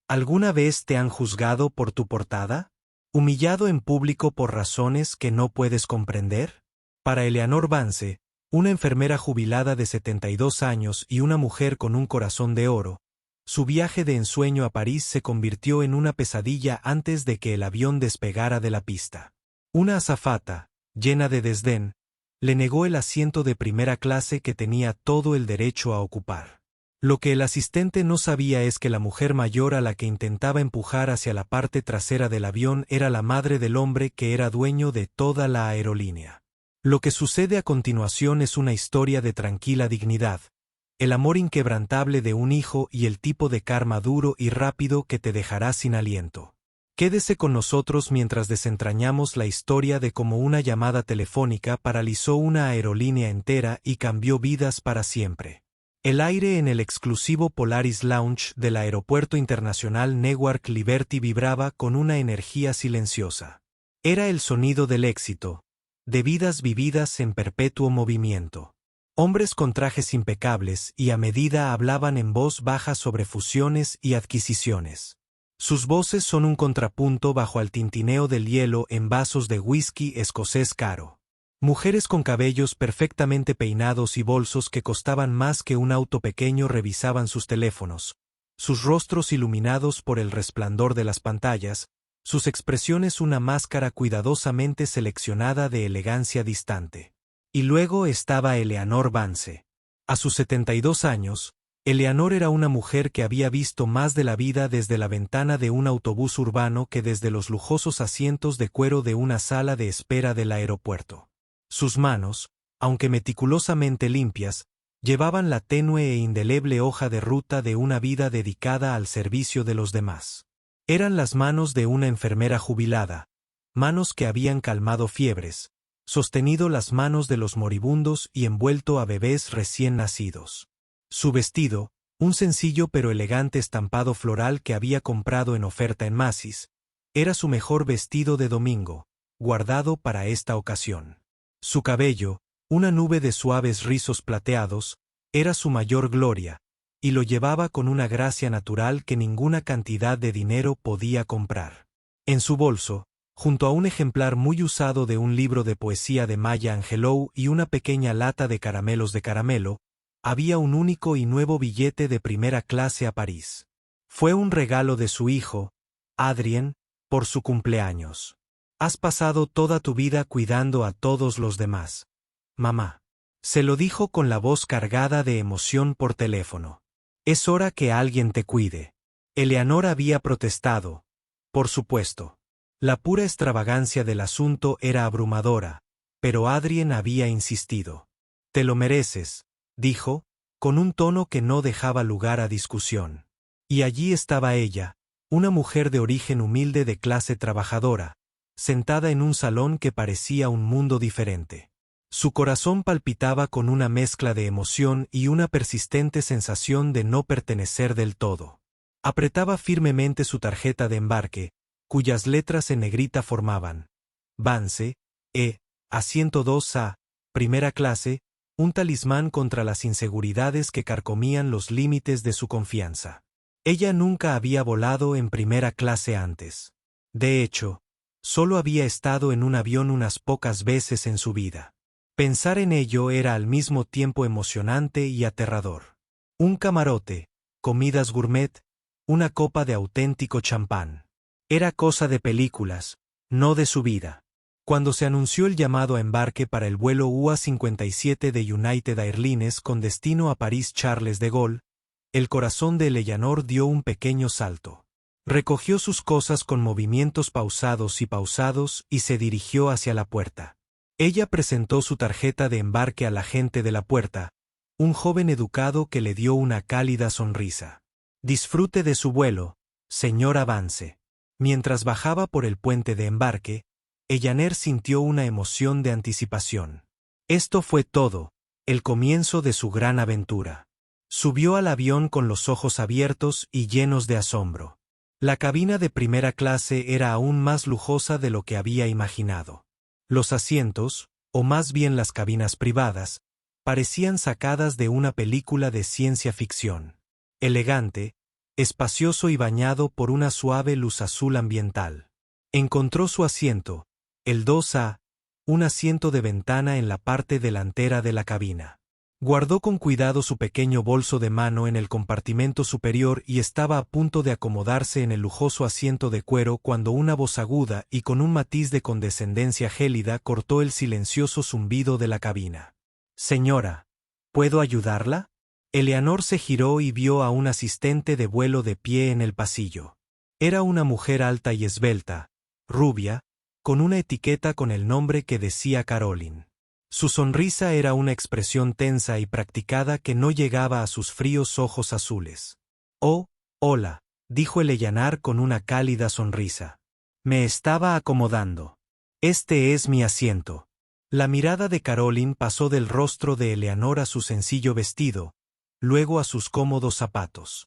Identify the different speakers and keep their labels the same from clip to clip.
Speaker 1: ¿Alguna vez te han juzgado por tu portada? ¿Humillado en público por razones que no puedes comprender? Para Eleanor Vance, una enfermera jubilada de 72 años y una mujer con un corazón de oro, su viaje de ensueño a París se convirtió en una pesadilla antes de que el avión despegara de la pista. Una azafata, llena de desdén, le negó el asiento de primera clase que tenía todo el derecho a ocupar. Lo que el asistente no sabía es que la mujer mayor a la que intentaba empujar hacia la parte trasera del avión era la madre del hombre que era dueño de toda la aerolínea. Lo que sucede a continuación es una historia de tranquila dignidad, el amor inquebrantable de un hijo y el tipo de karma duro y rápido que te dejará sin aliento. Quédese con nosotros mientras desentrañamos la historia de cómo una llamada telefónica paralizó una aerolínea entera y cambió vidas para siempre. El aire en el exclusivo Polaris Lounge del Aeropuerto Internacional Newark Liberty vibraba con una energía silenciosa. Era el sonido del éxito, de vidas vividas en perpetuo movimiento. Hombres con trajes impecables y a medida hablaban en voz baja sobre fusiones y adquisiciones. Sus voces son un contrapunto bajo el tintineo del hielo en vasos de whisky escocés caro. Mujeres con cabellos perfectamente peinados y bolsos que costaban más que un auto pequeño revisaban sus teléfonos, sus rostros iluminados por el resplandor de las pantallas, sus expresiones una máscara cuidadosamente seleccionada de elegancia distante. Y luego estaba Eleanor Vance. A sus 72 años, Eleanor era una mujer que había visto más de la vida desde la ventana de un autobús urbano que desde los lujosos asientos de cuero de una sala de espera del aeropuerto. Sus manos, aunque meticulosamente limpias, llevaban la tenue e indeleble hoja de ruta de una vida dedicada al servicio de los demás. Eran las manos de una enfermera jubilada, manos que habían calmado fiebres, sostenido las manos de los moribundos y envuelto a bebés recién nacidos. Su vestido, un sencillo pero elegante estampado floral que había comprado en oferta en Macy's, era su mejor vestido de domingo, guardado para esta ocasión. Su cabello, una nube de suaves rizos plateados, era su mayor gloria, y lo llevaba con una gracia natural que ninguna cantidad de dinero podía comprar. En su bolso, junto a un ejemplar muy usado de un libro de poesía de Maya Angelou y una pequeña lata de caramelos de caramelo, había un único y nuevo billete de primera clase a París. Fue un regalo de su hijo, Adrien, por su cumpleaños. Has pasado toda tu vida cuidando a todos los demás, mamá. Se lo dijo con la voz cargada de emoción por teléfono. Es hora que alguien te cuide. Eleanor había protestado. Por supuesto. La pura extravagancia del asunto era abrumadora, pero Adrien había insistido. Te lo mereces, dijo, con un tono que no dejaba lugar a discusión. Y allí estaba ella, una mujer de origen humilde de clase trabajadora, sentada en un salón que parecía un mundo diferente. Su corazón palpitaba con una mezcla de emoción y una persistente sensación de no pertenecer del todo. Apretaba firmemente su tarjeta de embarque, cuyas letras en negrita formaban Vance, asiento 2A, primera clase, un talismán contra las inseguridades que carcomían los límites de su confianza. Ella nunca había volado en primera clase antes. De hecho, solo había estado en un avión unas pocas veces en su vida. Pensar en ello era al mismo tiempo emocionante y aterrador. Un camarote, comidas gourmet, una copa de auténtico champán. Era cosa de películas, no de su vida. Cuando se anunció el llamado a embarque para el vuelo UA-57 de United Airlines con destino a París Charles de Gaulle, el corazón de Eleanor dio un pequeño salto. Recogió sus cosas con movimientos pausados y se dirigió hacia la puerta. Ella presentó su tarjeta de embarque al agente de la puerta, un joven educado que le dio una cálida sonrisa. Disfrute de su vuelo, señora Vance. Mientras bajaba por el puente de embarque, Eleanor sintió una emoción de anticipación. Esto fue todo, el comienzo de su gran aventura. Subió al avión con los ojos abiertos y llenos de asombro. La cabina de primera clase era aún más lujosa de lo que había imaginado. Los asientos, o más bien las cabinas privadas, parecían sacadas de una película de ciencia ficción. Elegante, espacioso y bañado por una suave luz azul ambiental. Encontró su asiento, el 2A, un asiento de ventana en la parte delantera de la cabina. Guardó con cuidado su pequeño bolso de mano en el compartimento superior y estaba a punto de acomodarse en el lujoso asiento de cuero cuando una voz aguda y con un matiz de condescendencia gélida cortó el silencioso zumbido de la cabina. «Señora, ¿puedo ayudarla?» Eleanor se giró y vio a un asistente de vuelo de pie en el pasillo. Era una mujer alta y esbelta, rubia, con una etiqueta con el nombre que decía Caroline. Su sonrisa era una expresión tensa y practicada que no llegaba a sus fríos ojos azules. «Oh, hola», dijo Eleanor con una cálida sonrisa. «Me estaba acomodando. Este es mi asiento». La mirada de Caroline pasó del rostro de Eleanor a su sencillo vestido, luego a sus cómodos zapatos.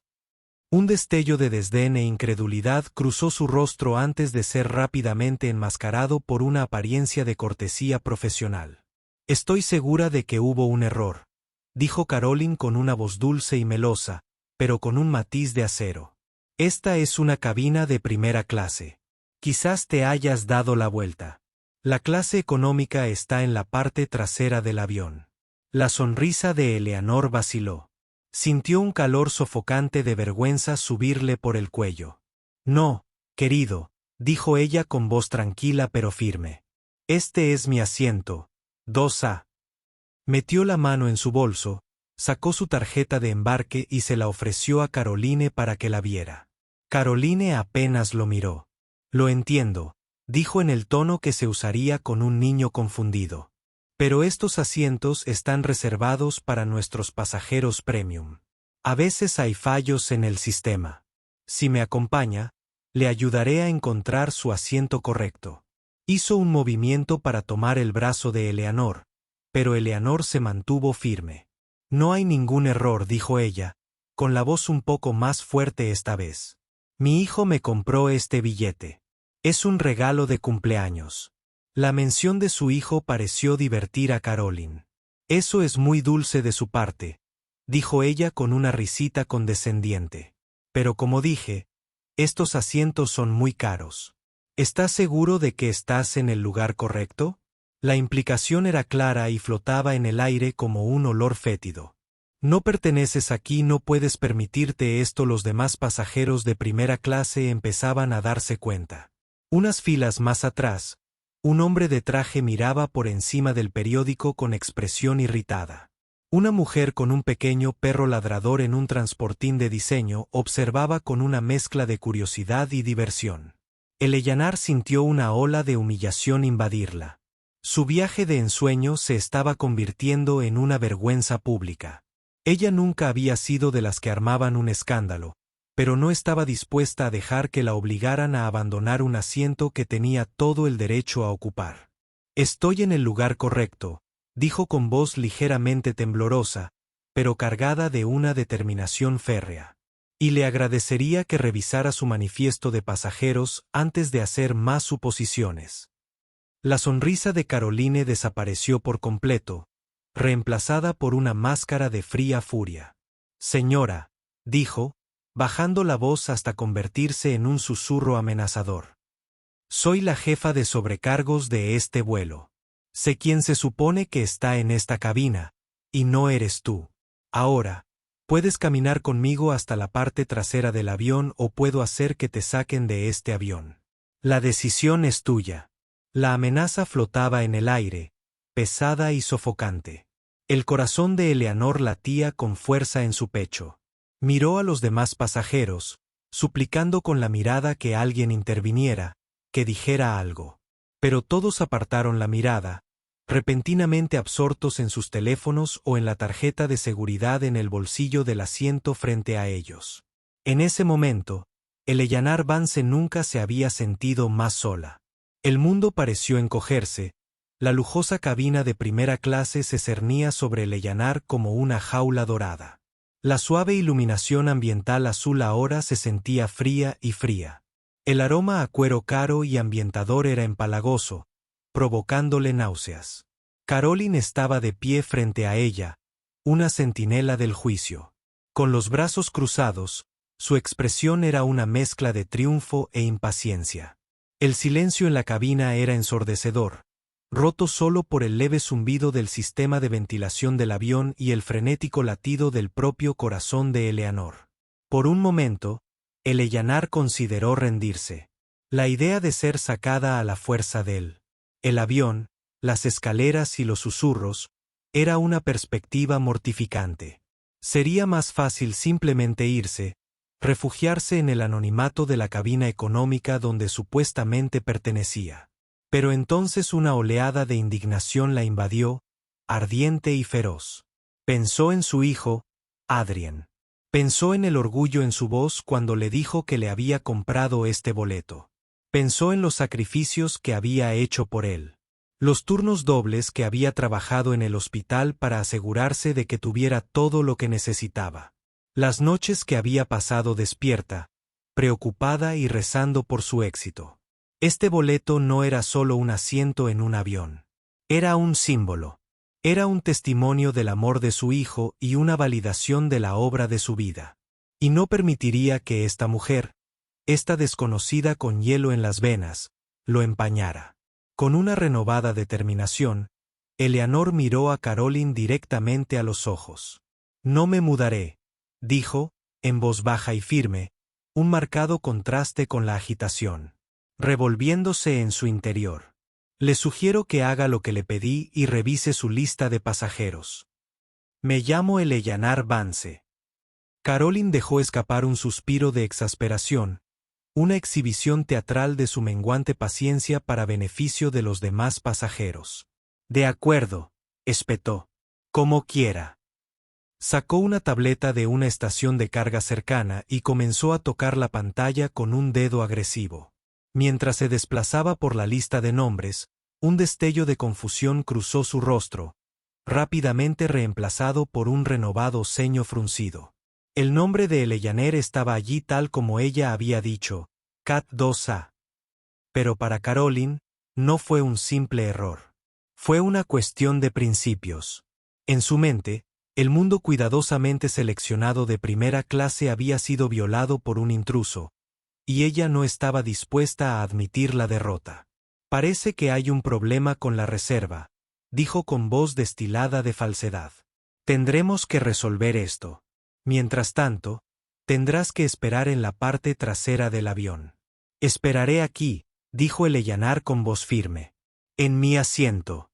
Speaker 1: Un destello de desdén e incredulidad cruzó su rostro antes de ser rápidamente enmascarado por una apariencia de cortesía profesional. «Estoy segura de que hubo un error», dijo Caroline con una voz dulce y melosa, pero con un matiz de acero. «Esta es una cabina de primera clase. Quizás te hayas dado la vuelta. La clase económica está en la parte trasera del avión». La sonrisa de Eleanor vaciló. Sintió un calor sofocante de vergüenza subirle por el cuello. «No, querido», dijo ella con voz tranquila pero firme. «Este es mi asiento, 2A». Metió la mano en su bolso, sacó su tarjeta de embarque y se la ofreció a Caroline para que la viera. Caroline apenas lo miró. «Lo entiendo», dijo en el tono que se usaría con un niño confundido. «Pero estos asientos están reservados para nuestros pasajeros premium. A veces hay fallos en el sistema. Si me acompaña, le ayudaré a encontrar su asiento correcto». Hizo un movimiento para tomar el brazo de Eleanor, pero Eleanor se mantuvo firme. «No hay ningún error», dijo ella, con la voz un poco más fuerte esta vez. «Mi hijo me compró este billete. Es un regalo de cumpleaños». La mención de su hijo pareció divertir a Caroline. «Eso es muy dulce de su parte», dijo ella con una risita condescendiente. «Pero como dije, estos asientos son muy caros. ¿Estás seguro de que estás en el lugar correcto?» La implicación era clara y flotaba en el aire como un olor fétido. «No perteneces aquí, no puedes permitirte esto». Los demás pasajeros de primera clase empezaban a darse cuenta. Unas filas más atrás, un hombre de traje miraba por encima del periódico con expresión irritada. Una mujer con un pequeño perro ladrador en un transportín de diseño observaba con una mezcla de curiosidad y diversión. Eleanor sintió una ola de humillación invadirla. Su viaje de ensueño se estaba convirtiendo en una vergüenza pública. Ella nunca había sido de las que armaban un escándalo, pero no estaba dispuesta a dejar que la obligaran a abandonar un asiento que tenía todo el derecho a ocupar. «Estoy en el lugar correcto», dijo con voz ligeramente temblorosa, pero cargada de una determinación férrea. «Y le agradecería que revisara su manifiesto de pasajeros antes de hacer más suposiciones». La sonrisa de Caroline desapareció por completo, reemplazada por una máscara de fría furia. «Señora», dijo, bajando la voz hasta convertirse en un susurro amenazador. «Soy la jefa de sobrecargos de este vuelo. Sé quién se supone que está en esta cabina, y no eres tú. Ahora, puedes caminar conmigo hasta la parte trasera del avión o puedo hacer que te saquen de este avión. La decisión es tuya». La amenaza flotaba en el aire, pesada y sofocante. El corazón de Eleanor latía con fuerza en su pecho. Miró a los demás pasajeros, suplicando con la mirada que alguien interviniera, que dijera algo. Pero todos apartaron la mirada, repentinamente absortos en sus teléfonos o en la tarjeta de seguridad en el bolsillo del asiento frente a ellos. En ese momento, Eleanor Vance nunca se había sentido más sola. El mundo pareció encogerse, la lujosa cabina de primera clase se cernía sobre Eleanor como una jaula dorada. La suave iluminación ambiental azul ahora se sentía fría y fría. El aroma a cuero caro y ambientador era empalagoso, provocándole náuseas. Caroline estaba de pie frente a ella, una centinela del juicio. Con los brazos cruzados, Su expresión era una mezcla de triunfo e impaciencia. El silencio en la cabina era ensordecedor, roto solo por el leve zumbido del sistema de ventilación del avión y el frenético latido del propio corazón de Eleanor. Por un momento, Eleanor consideró rendirse. La idea de ser sacada a la fuerza el avión, las escaleras y los susurros, era una perspectiva mortificante. Sería más fácil simplemente irse, refugiarse en el anonimato de la cabina económica donde supuestamente pertenecía. Pero entonces una oleada de indignación la invadió, ardiente y feroz. Pensó en su hijo, Adrien. Pensó en el orgullo en su voz cuando le dijo que le había comprado este boleto. Pensó en los sacrificios que había hecho por él. Los turnos dobles que había trabajado en el hospital para asegurarse de que tuviera todo lo que necesitaba. Las noches que había pasado despierta, preocupada y rezando por su éxito. Este boleto no era solo un asiento en un avión. Era un símbolo. Era un testimonio del amor de su hijo y una validación de la obra de su vida. Y no permitiría que esta mujer, esta desconocida con hielo en las venas, lo empañara. Con una renovada determinación, Eleanor miró a Caroline directamente a los ojos. «No me mudaré», dijo, en voz baja y firme, un marcado contraste con la agitación, revolviéndose en su interior. «Le sugiero que haga lo que le pedí y revise su lista de pasajeros. Me llamo Eleanor Vance». Caroline dejó escapar un suspiro de exasperación, una exhibición teatral de su menguante paciencia para beneficio de los demás pasajeros. «De acuerdo», espetó. «Como quiera». Sacó una tableta de una estación de carga cercana y comenzó a tocar la pantalla con un dedo agresivo. Mientras se desplazaba por la lista de nombres, un destello de confusión cruzó su rostro, rápidamente reemplazado por un renovado ceño fruncido. El nombre de Eleanor estaba allí tal como ella había dicho, Cat 2A. Pero para Caroline, no fue un simple error. Fue una cuestión de principios. En su mente, el mundo cuidadosamente seleccionado de primera clase había sido violado por un intruso, y ella no estaba dispuesta a admitir la derrota. «Parece que hay un problema con la reserva», dijo con voz destilada de falsedad. «Tendremos que resolver esto. Mientras tanto, tendrás que esperar en la parte trasera del avión». «Esperaré aquí», dijo Eleanor con voz firme. «En mi asiento».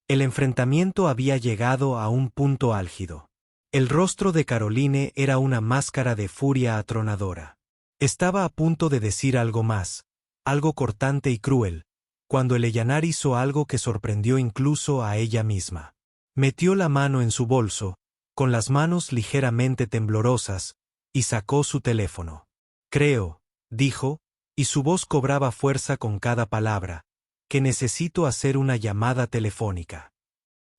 Speaker 1: El enfrentamiento había llegado a un punto álgido. El rostro de Caroline era una máscara de furia atronadora. Estaba a punto de decir algo más, algo cortante y cruel, cuando Eleanor hizo algo que sorprendió incluso a ella misma. Metió la mano en su bolso, con las manos ligeramente temblorosas, y sacó su teléfono. «Creo», dijo, y su voz cobraba fuerza con cada palabra, «que necesito hacer una llamada telefónica».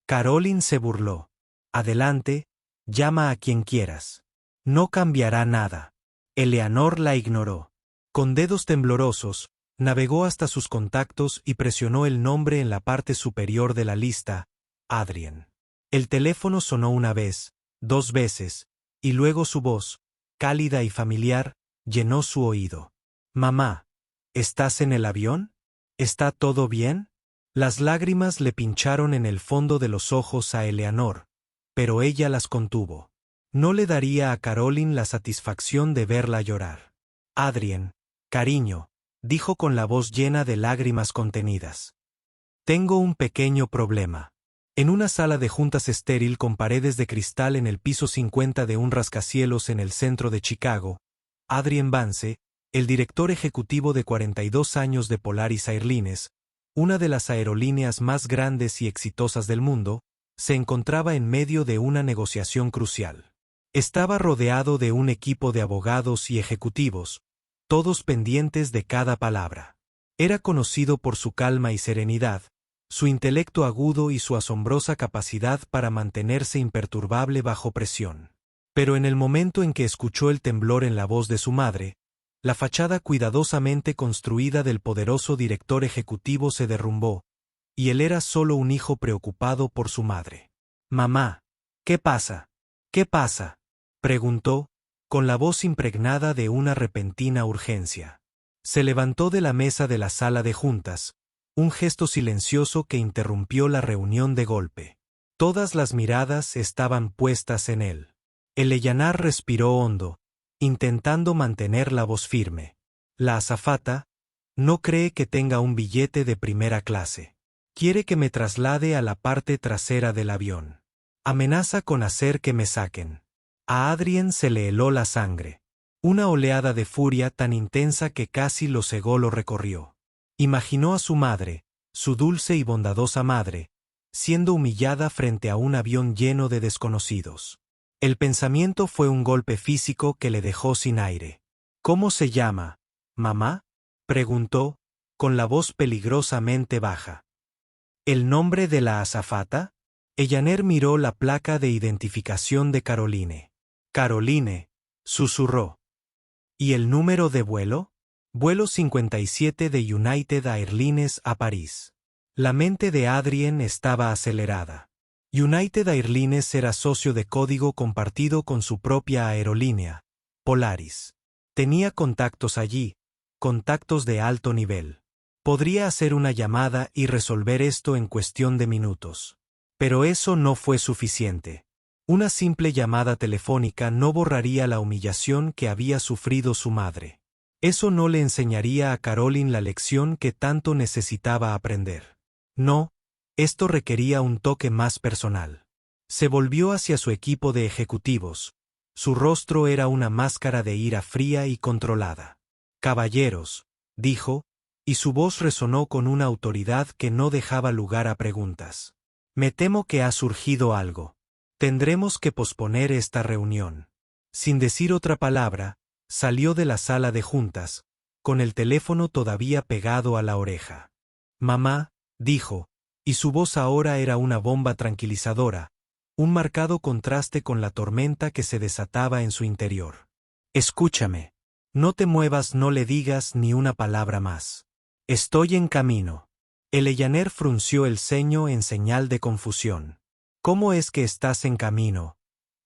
Speaker 1: Caroline se burló. «Adelante, llama a quien quieras. No cambiará nada». Eleanor la ignoró. Con dedos temblorosos, navegó hasta sus contactos y presionó el nombre en la parte superior de la lista, Adrien. El teléfono sonó una vez, dos veces, y luego su voz, cálida y familiar, llenó su oído. «Mamá, ¿estás en el avión? ¿Está todo bien?» Las lágrimas le pincharon en el fondo de los ojos a Eleanor, pero ella las contuvo. No le daría a Caroline la satisfacción de verla llorar. «Adrien, cariño», dijo con la voz llena de lágrimas contenidas. «Tengo un pequeño problema». En una sala de juntas estéril con paredes de cristal en el piso 50 de un rascacielos en el centro de Chicago, Adrien Vance, el director ejecutivo de 42 años de Polaris Airlines, una de las aerolíneas más grandes y exitosas del mundo, se encontraba en medio de una negociación crucial. Estaba rodeado de un equipo de abogados y ejecutivos, todos pendientes de cada palabra. Era conocido por su calma y serenidad, su intelecto agudo y su asombrosa capacidad para mantenerse imperturbable bajo presión. Pero en el momento en que escuchó el temblor en la voz de su madre, la fachada cuidadosamente construida del poderoso director ejecutivo se derrumbó, y él era solo un hijo preocupado por su madre. «Mamá, ¿qué pasa? ¿Qué pasa?», preguntó, con la voz impregnada de una repentina urgencia. Se levantó de la mesa de la sala de juntas, un gesto silencioso que interrumpió la reunión de golpe. Todas las miradas estaban puestas en él. Eleyanar respiró hondo, intentando mantener la voz firme. La azafata no cree que tenga un billete de primera clase. Quiere que me traslade a la parte trasera del avión. Amenaza con hacer que me saquen. A Adrien se le heló la sangre. Una oleada de furia tan intensa que casi lo cegó lo recorrió. Imaginó a su madre, su dulce y bondadosa madre, siendo humillada frente a un avión lleno de desconocidos. El pensamiento fue un golpe físico que le dejó sin aire. ¿Cómo se llama, mamá?, preguntó, con la voz peligrosamente baja. ¿El nombre de la azafata? Eleanor miró la placa de identificación de Caroline. Caroline, susurró. ¿Y el número de vuelo? Vuelo 57 de United Airlines a París. La mente de Adrien estaba acelerada. United Airlines era socio de código compartido con su propia aerolínea, Polaris. Tenía contactos allí, contactos de alto nivel. Podría hacer una llamada y resolver esto en cuestión de minutos. Pero eso no fue suficiente. Una simple llamada telefónica no borraría la humillación que había sufrido su madre. Eso no le enseñaría a Caroline la lección que tanto necesitaba aprender. No, esto requería un toque más personal. Se volvió hacia su equipo de ejecutivos. Su rostro era una máscara de ira fría y controlada. Caballeros, dijo, y su voz resonó con una autoridad que no dejaba lugar a preguntas. Me temo que ha surgido algo. Tendremos que posponer esta reunión. Sin decir otra palabra, salió de la sala de juntas, con el teléfono todavía pegado a la oreja. Mamá, dijo, y su voz ahora era una bomba tranquilizadora, un marcado contraste con la tormenta que se desataba en su interior. Escúchame. No te muevas, no le digas ni una palabra más. Estoy en camino. Eleanor frunció el ceño en señal de confusión. ¿Cómo es que estás en camino,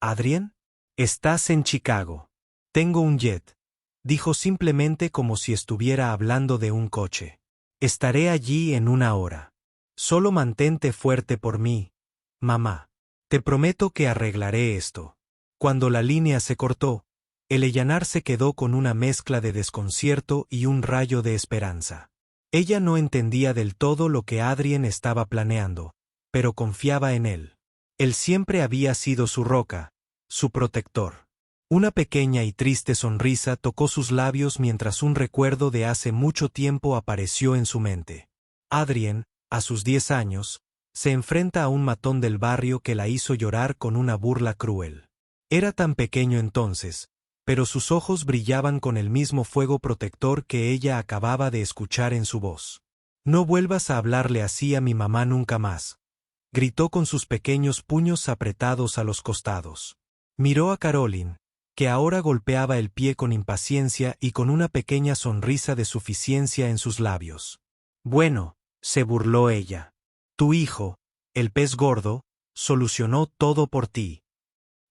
Speaker 1: Adrien? Estás en Chicago. Tengo un jet, dijo simplemente como si estuviera hablando de un coche. Estaré allí en 1 hora. Solo mantente fuerte por mí, mamá. Te prometo que arreglaré esto. Cuando la línea se cortó, Eleanor se quedó con una mezcla de desconcierto y un rayo de esperanza. Ella no entendía del todo lo que Adrien estaba planeando, pero confiaba en él. Él siempre había sido su roca, su protector. Una pequeña y triste sonrisa tocó sus labios mientras un recuerdo de hace mucho tiempo apareció en su mente. Adrien, a sus 10 años, se enfrenta a un matón del barrio que la hizo llorar con una burla cruel. Era tan pequeño entonces, pero sus ojos brillaban con el mismo fuego protector que ella acababa de escuchar en su voz. No vuelvas a hablarle así a mi mamá nunca más, gritó con sus pequeños puños apretados a los costados. Miró a Caroline, que ahora golpeaba el pie con impaciencia y con una pequeña sonrisa de suficiencia en sus labios. Bueno, se burló ella. Tu hijo, el pez gordo, solucionó todo por ti.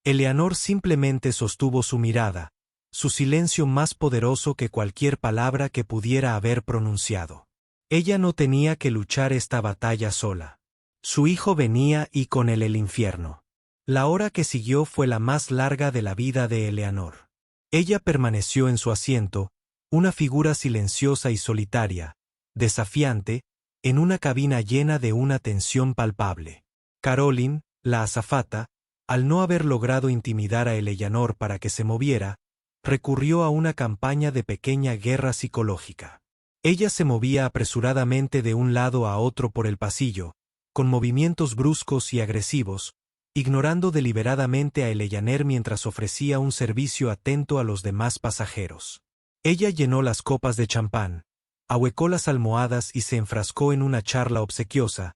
Speaker 1: Eleanor simplemente sostuvo su mirada, su silencio más poderoso que cualquier palabra que pudiera haber pronunciado. Ella no tenía que luchar esta batalla sola. Su hijo venía y con él el infierno. La hora que siguió fue la más larga de la vida de Eleanor. Ella permaneció en su asiento, una figura silenciosa y solitaria, desafiante, en una cabina llena de una tensión palpable. Caroline, la azafata, al no haber logrado intimidar a Eleanor para que se moviera, recurrió a una campaña de pequeña guerra psicológica. Ella se movía apresuradamente de un lado a otro por el pasillo, con movimientos bruscos y agresivos, ignorando deliberadamente a Eleanor mientras ofrecía un servicio atento a los demás pasajeros. Ella llenó las copas de champán, ahuecó las almohadas y se enfrascó en una charla obsequiosa,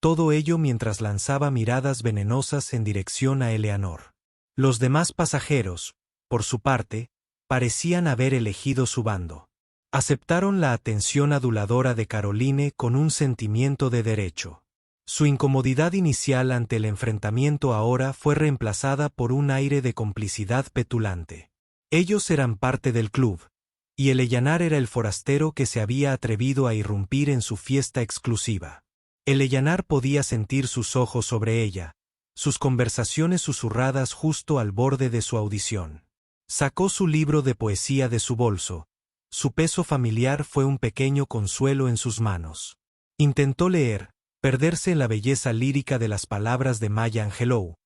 Speaker 1: todo ello mientras lanzaba miradas venenosas en dirección a Eleanor. Los demás pasajeros, por su parte, parecían haber elegido su bando. Aceptaron la atención aduladora de Caroline con un sentimiento de derecho. Su incomodidad inicial ante el enfrentamiento ahora fue reemplazada por un aire de complicidad petulante. Ellos eran parte del club, y Eleanor era el forastero que se había atrevido a irrumpir en su fiesta exclusiva. Eleanor podía sentir sus ojos sobre ella, sus conversaciones susurradas justo al borde de su audición. Sacó su libro de poesía de su bolso. Su peso familiar fue un pequeño consuelo en sus manos. Intentó leer, perderse en la belleza lírica de las palabras de Maya Angelou,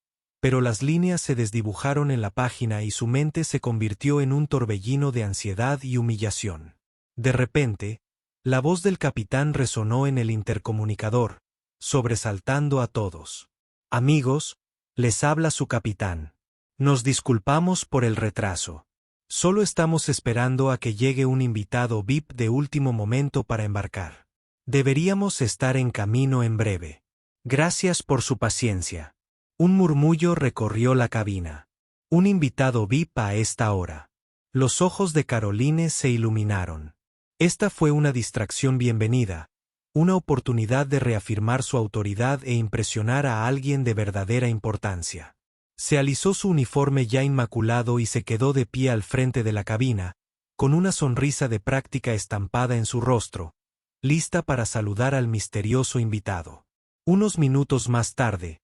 Speaker 1: pero las líneas se desdibujaron en la página y su mente se convirtió en un torbellino de ansiedad y humillación. De repente, la voz del capitán resonó en el intercomunicador, sobresaltando a todos. Amigos, les habla su capitán. Nos disculpamos por el retraso. Solo estamos esperando a que llegue un invitado VIP de último momento para embarcar. Deberíamos estar en camino en breve. Gracias por su paciencia. Un murmullo recorrió la cabina. Un invitado VIP a esta hora. Los ojos de Caroline se iluminaron. Esta fue una distracción bienvenida, una oportunidad de reafirmar su autoridad e impresionar a alguien de verdadera importancia. Se alisó su uniforme ya inmaculado y se quedó de pie al frente de la cabina, con una sonrisa de práctica estampada en su rostro, lista para saludar al misterioso invitado. Unos minutos más tarde,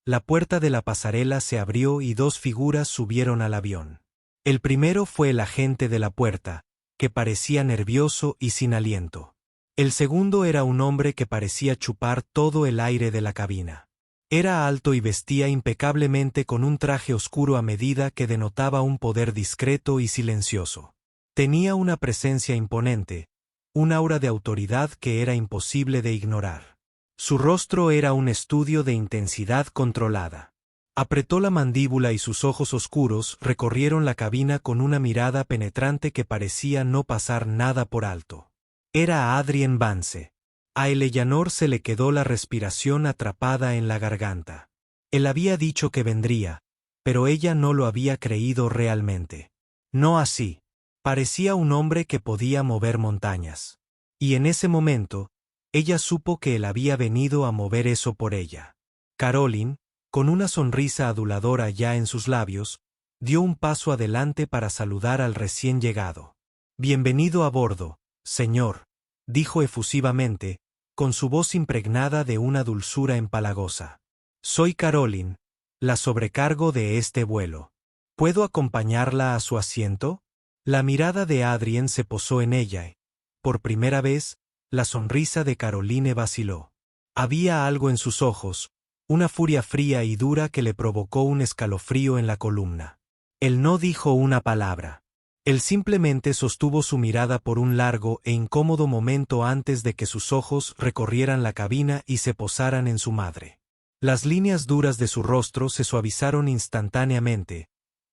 Speaker 1: la puerta de la pasarela se abrió y dos figuras subieron al avión. El primero fue el agente de la puerta, que parecía nervioso y sin aliento. El segundo era un hombre que parecía chupar todo el aire de la cabina. Era alto y vestía impecablemente con un traje oscuro a medida que denotaba un poder discreto y silencioso. Tenía una presencia imponente, un aura de autoridad que era imposible de ignorar. Su rostro era un estudio de intensidad controlada. Apretó la mandíbula y sus ojos oscuros recorrieron la cabina con una mirada penetrante que parecía no pasar nada por alto. Era Adrien Vance. A Eleanor se le quedó la respiración atrapada en la garganta. Él había dicho que vendría, pero ella no lo había creído realmente. No así. Parecía un hombre que podía mover montañas. Y en ese momento, ella supo que él había venido a mover eso por ella. Caroline, con una sonrisa aduladora ya en sus labios, dio un paso adelante para saludar al recién llegado. Bienvenido a bordo, señor, dijo efusivamente, con su voz impregnada de una dulzura empalagosa. Soy Caroline, la sobrecargo de este vuelo. ¿Puedo acompañarla a su asiento? La mirada de Adrien se posó en ella y, por primera vez, la sonrisa de Caroline vaciló. Había algo en sus ojos, una furia fría y dura que le provocó un escalofrío en la columna. Él no dijo una palabra. Él simplemente sostuvo su mirada por un largo e incómodo momento antes de que sus ojos recorrieran la cabina y se posaran en su madre. Las líneas duras de su rostro se suavizaron instantáneamente,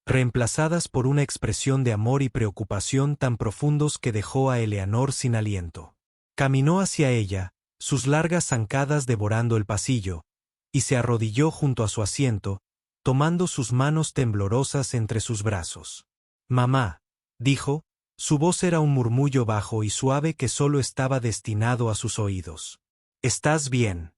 Speaker 1: reemplazadas por una expresión de amor y preocupación tan profundos que dejó a Eleanor sin aliento. Caminó hacia ella, sus largas zancadas devorando el pasillo, y se arrodilló junto a su asiento, tomando sus manos temblorosas entre sus brazos. «Mamá», dijo, su voz era un murmullo bajo y suave que solo estaba destinado a sus oídos. «¿Estás bien?»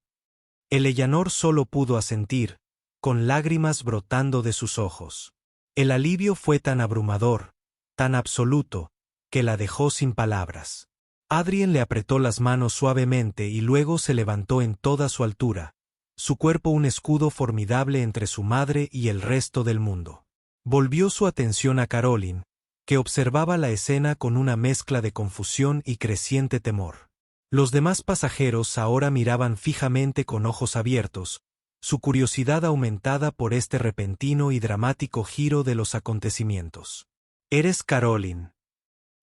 Speaker 1: Eleanor solo pudo asentir, con lágrimas brotando de sus ojos. El alivio fue tan abrumador, tan absoluto, que la dejó sin palabras. Adrien le apretó las manos suavemente y luego se levantó en toda su altura, su cuerpo un escudo formidable entre su madre y el resto del mundo. Volvió su atención a Caroline, que observaba la escena con una mezcla de confusión y creciente temor. Los demás pasajeros ahora miraban fijamente con ojos abiertos, su curiosidad aumentada por este repentino y dramático giro de los acontecimientos. «¿Eres Caroline?»,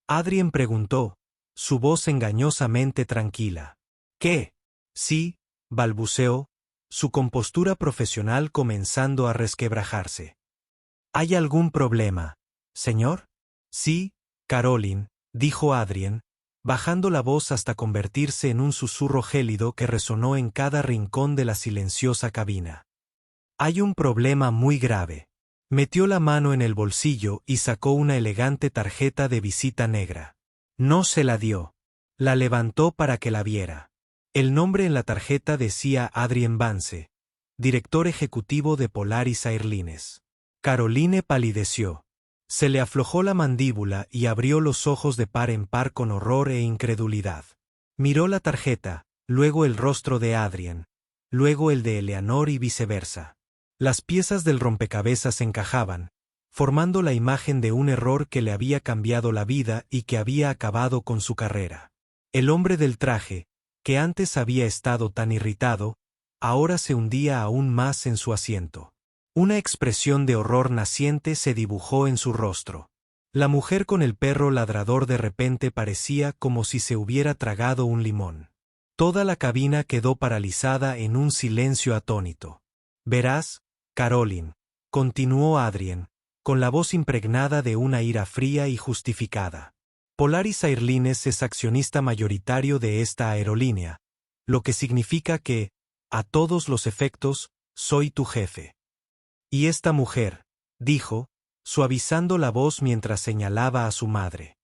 Speaker 1: Adrien preguntó, su voz engañosamente tranquila. «¿Qué?» «Sí», balbuceó, su compostura profesional comenzando a resquebrajarse. «¿Hay algún problema, señor?» «Sí, Caroline», dijo Adrien, bajando la voz hasta convertirse en un susurro gélido que resonó en cada rincón de la silenciosa cabina. «Hay un problema muy grave». Metió la mano en el bolsillo y sacó una elegante tarjeta de visita negra. No se la dio. La levantó para que la viera. El nombre en la tarjeta decía Adrien Vance, director ejecutivo de Polaris Airlines. Caroline palideció. Se le aflojó la mandíbula y abrió los ojos de par en par con horror e incredulidad. Miró la tarjeta, luego el rostro de Adrien, luego el de Eleanor y viceversa. Las piezas del rompecabezas encajaban, formando la imagen de un error que le había cambiado la vida y que había acabado con su carrera. El hombre del traje, que antes había estado tan irritado, ahora se hundía aún más en su asiento. Una expresión de horror naciente se dibujó en su rostro. La mujer con el perro ladrador de repente parecía como si se hubiera tragado un limón. Toda la cabina quedó paralizada en un silencio atónito. «Verás, Caroline», continuó Adrien, con la voz impregnada de una ira fría y justificada. «Polaris Airlines es accionista mayoritario de esta aerolínea, lo que significa que, a todos los efectos, soy tu jefe». «Y esta mujer», dijo, suavizando la voz mientras señalaba a su madre.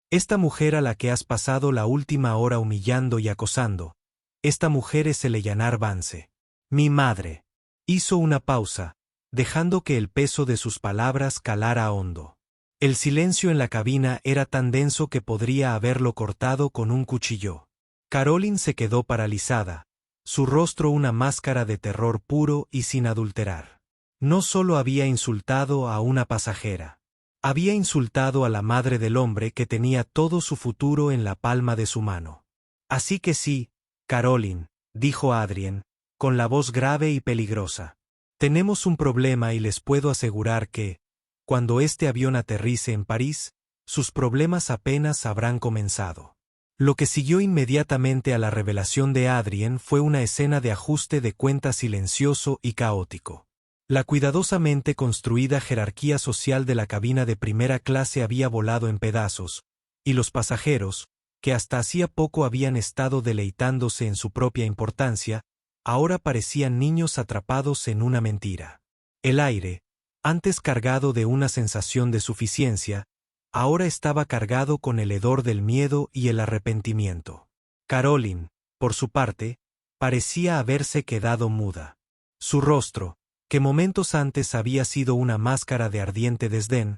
Speaker 1: «Esta mujer a la que has pasado la última hora humillando y acosando, esta mujer es Eleanor Vance. Mi madre». Hizo una pausa, dejando que el peso de sus palabras calara hondo. El silencio en la cabina era tan denso que podría haberlo cortado con un cuchillo. Caroline se quedó paralizada, su rostro una máscara de terror puro y sin adulterar. No solo había insultado a una pasajera. Había insultado a la madre del hombre que tenía todo su futuro en la palma de su mano. «Así que sí, Caroline», dijo Adrien, con la voz grave y peligrosa. «Tenemos un problema y les puedo asegurar que, cuando este avión aterrice en París, sus problemas apenas habrán comenzado». Lo que siguió inmediatamente a la revelación de Adrien fue una escena de ajuste de cuentas silencioso y caótico. La cuidadosamente construida jerarquía social de la cabina de primera clase había volado en pedazos, y los pasajeros, que hasta hacía poco habían estado deleitándose en su propia importancia, ahora parecían niños atrapados en una mentira. El aire, antes cargado de una sensación de suficiencia, ahora estaba cargado con el hedor del miedo y el arrepentimiento. Caroline, por su parte, parecía haberse quedado muda. Su rostro, que momentos antes había sido una máscara de ardiente desdén,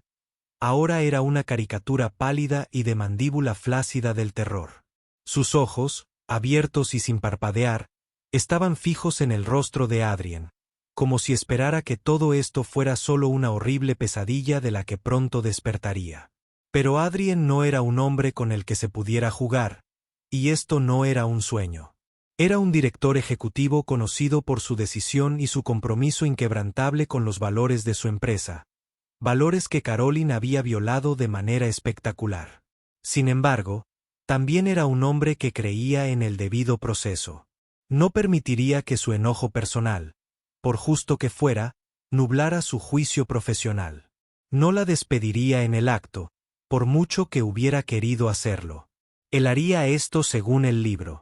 Speaker 1: ahora era una caricatura pálida y de mandíbula flácida del terror. Sus ojos, abiertos y sin parpadear, estaban fijos en el rostro de Adrien, como si esperara que todo esto fuera solo una horrible pesadilla de la que pronto despertaría. Pero Adrien no era un hombre con el que se pudiera jugar, y esto no era un sueño. Era un director ejecutivo conocido por su decisión y su compromiso inquebrantable con los valores de su empresa, valores que Caroline había violado de manera espectacular. Sin embargo, también era un hombre que creía en el debido proceso. No permitiría que su enojo personal, por justo que fuera, nublara su juicio profesional. No la despediría en el acto, por mucho que hubiera querido hacerlo. Él haría esto según el libro.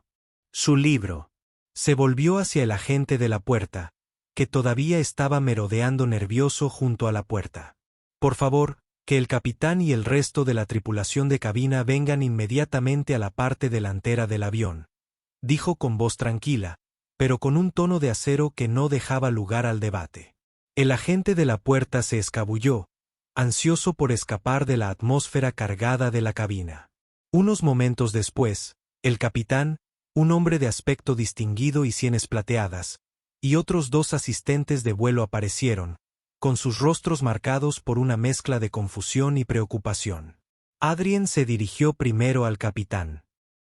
Speaker 1: Su libro. Se volvió hacia el agente de la puerta, que todavía estaba merodeando nervioso junto a la puerta. «Por favor, que el capitán y el resto de la tripulación de cabina vengan inmediatamente a la parte delantera del avión», dijo con voz tranquila, pero con un tono de acero que no dejaba lugar al debate. El agente de la puerta se escabulló, ansioso por escapar de la atmósfera cargada de la cabina. Unos momentos después, el capitán, un hombre de aspecto distinguido y sienes plateadas, y otros dos asistentes de vuelo aparecieron, con sus rostros marcados por una mezcla de confusión y preocupación. Adrien se dirigió primero al capitán.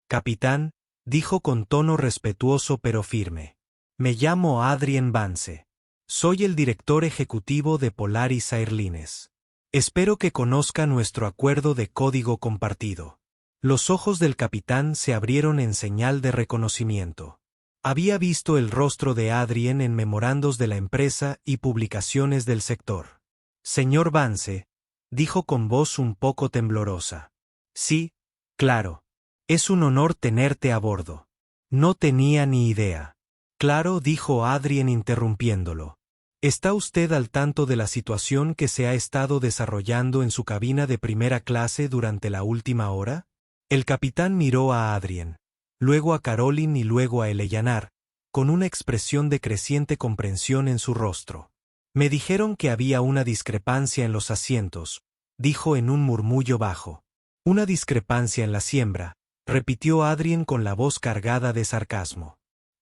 Speaker 1: «Capitán», dijo con tono respetuoso pero firme. «Me llamo Adrien Vance. Soy el director ejecutivo de Polaris Airlines. Espero que conozca nuestro acuerdo de código compartido». Los ojos del capitán se abrieron en señal de reconocimiento. Había visto el rostro de Adrien en memorandos de la empresa y publicaciones del sector. «Señor Vance», dijo con voz un poco temblorosa. «Sí, claro. Es un honor tenerte a bordo». «No tenía ni idea». «Claro», dijo Adrien interrumpiéndolo. «¿Está usted al tanto de la situación que se ha estado desarrollando en su cabina de primera clase durante la última hora?» El capitán miró a Adrien, luego a Caroline y luego a Eleanor, con una expresión de creciente comprensión en su rostro. «Me dijeron que había una discrepancia en los asientos, dijo en un murmullo bajo. Una discrepancia en la siembra, repitió Adrien con la voz cargada de sarcasmo.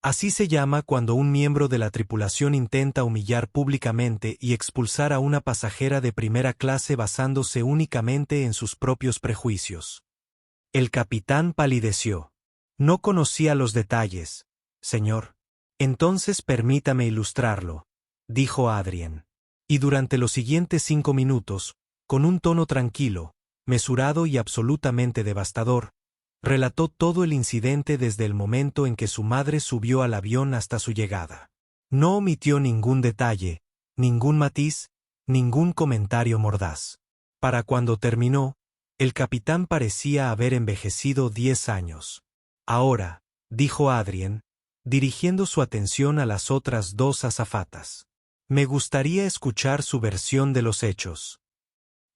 Speaker 1: Así se llama cuando un miembro de la tripulación intenta humillar públicamente y expulsar a una pasajera de primera clase basándose únicamente en sus propios prejuicios. El capitán palideció. No conocía los detalles, señor. Entonces permítame ilustrarlo, dijo Adrien. Y durante los siguientes 5 minutos, con un tono tranquilo, mesurado y absolutamente devastador, relató todo el incidente desde el momento en que su madre subió al avión hasta su llegada. No omitió ningún detalle, ningún matiz, ningún comentario mordaz. Para cuando terminó, el capitán parecía haber envejecido 10 años. Ahora, dijo Adrien, dirigiendo su atención a las otras 2 azafatas. Me gustaría escuchar su versión de los hechos.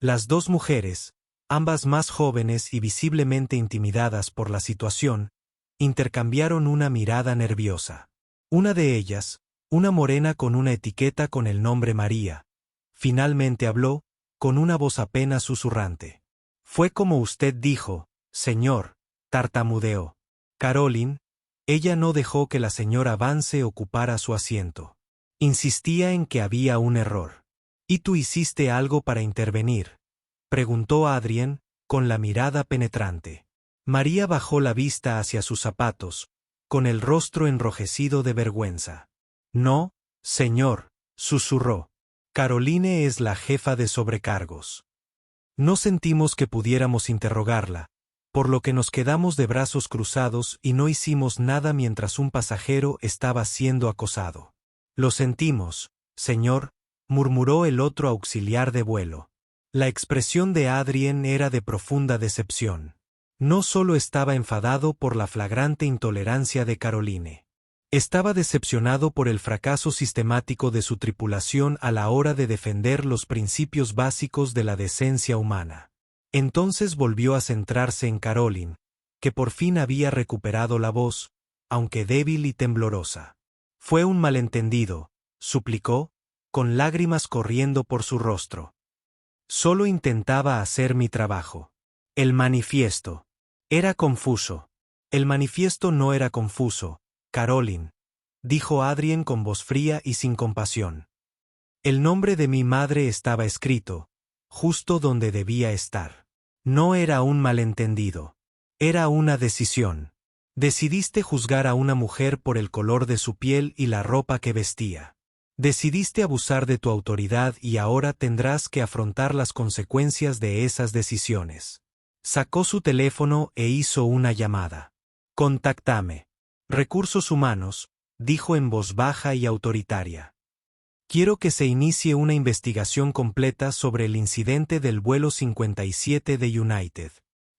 Speaker 1: Las 2 mujeres, ambas más jóvenes y visiblemente intimidadas por la situación, intercambiaron una mirada nerviosa. Una de ellas, una morena con una etiqueta con el nombre María, finalmente habló, con una voz apenas susurrante. Fue como usted dijo, señor, tartamudeó. Caroline, ella no dejó que la señora Vance ocupara su asiento. Insistía en que había un error. ¿Y tú hiciste algo para intervenir?, preguntó Adrien, con la mirada penetrante. María bajó la vista hacia sus zapatos, con el rostro enrojecido de vergüenza. No, señor, susurró. Caroline es la jefa de sobrecargos. No sentimos que pudiéramos interrogarla, por lo que nos quedamos de brazos cruzados y no hicimos nada mientras un pasajero estaba siendo acosado. Lo sentimos, señor, murmuró el otro auxiliar de vuelo. La expresión de Adrien era de profunda decepción. No solo estaba enfadado por la flagrante intolerancia de Caroline. Estaba decepcionado por el fracaso sistemático de su tripulación a la hora de defender los principios básicos de la decencia humana. Entonces volvió a centrarse en Caroline, que por fin había recuperado la voz, aunque débil y temblorosa. Fue un malentendido, suplicó, con lágrimas corriendo por su rostro. Solo intentaba hacer mi trabajo. El manifiesto. Era confuso. El manifiesto no era confuso, Caroline, dijo Adrien con voz fría y sin compasión. El nombre de mi madre estaba escrito, justo donde debía estar. No era un malentendido. Era una decisión. Decidiste juzgar a una mujer por el color de su piel y la ropa que vestía. Decidiste abusar de tu autoridad y ahora tendrás que afrontar las consecuencias de esas decisiones. Sacó su teléfono e hizo una llamada. Contáctame. Recursos humanos, dijo en voz baja y autoritaria. Quiero que se inicie una investigación completa sobre el incidente del vuelo 57 de United.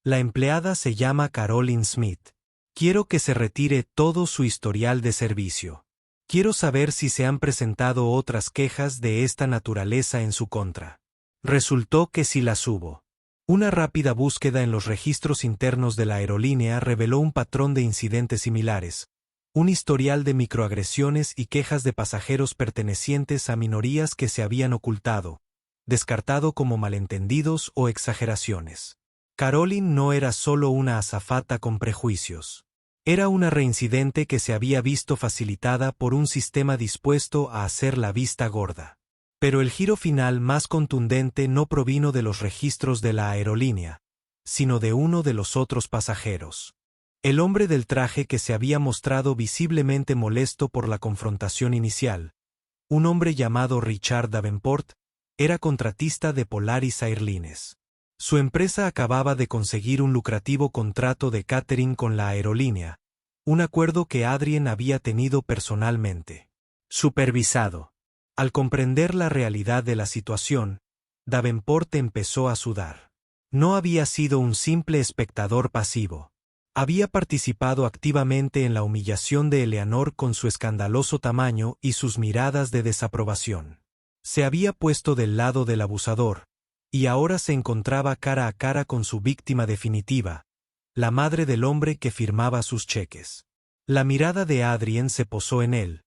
Speaker 1: La empleada se llama Caroline Smith. Quiero que se retire todo su historial de servicio. Quiero saber si se han presentado otras quejas de esta naturaleza en su contra. Resultó que sí las hubo. Una rápida búsqueda en los registros internos de la aerolínea reveló un patrón de incidentes similares, un historial de microagresiones y quejas de pasajeros pertenecientes a minorías que se habían ocultado, descartado como malentendidos o exageraciones. Caroline no era solo una azafata con prejuicios. Era una reincidente que se había visto facilitada por un sistema dispuesto a hacer la vista gorda. Pero el giro final más contundente no provino de los registros de la aerolínea, sino de uno de los otros pasajeros. El hombre del traje que se había mostrado visiblemente molesto por la confrontación inicial, un hombre llamado Richard Davenport, era contratista de Polaris Airlines. Su empresa acababa de conseguir un lucrativo contrato de catering con la aerolínea, un acuerdo que Adrien había tenido personalmente supervisado. Al comprender la realidad de la situación, Davenport empezó a sudar. No había sido un simple espectador pasivo. Había participado activamente en la humillación de Eleanor con su escandaloso tamaño y sus miradas de desaprobación. Se había puesto del lado del abusador, y ahora se encontraba cara a cara con su víctima definitiva, la madre del hombre que firmaba sus cheques. La mirada de Adrien se posó en él,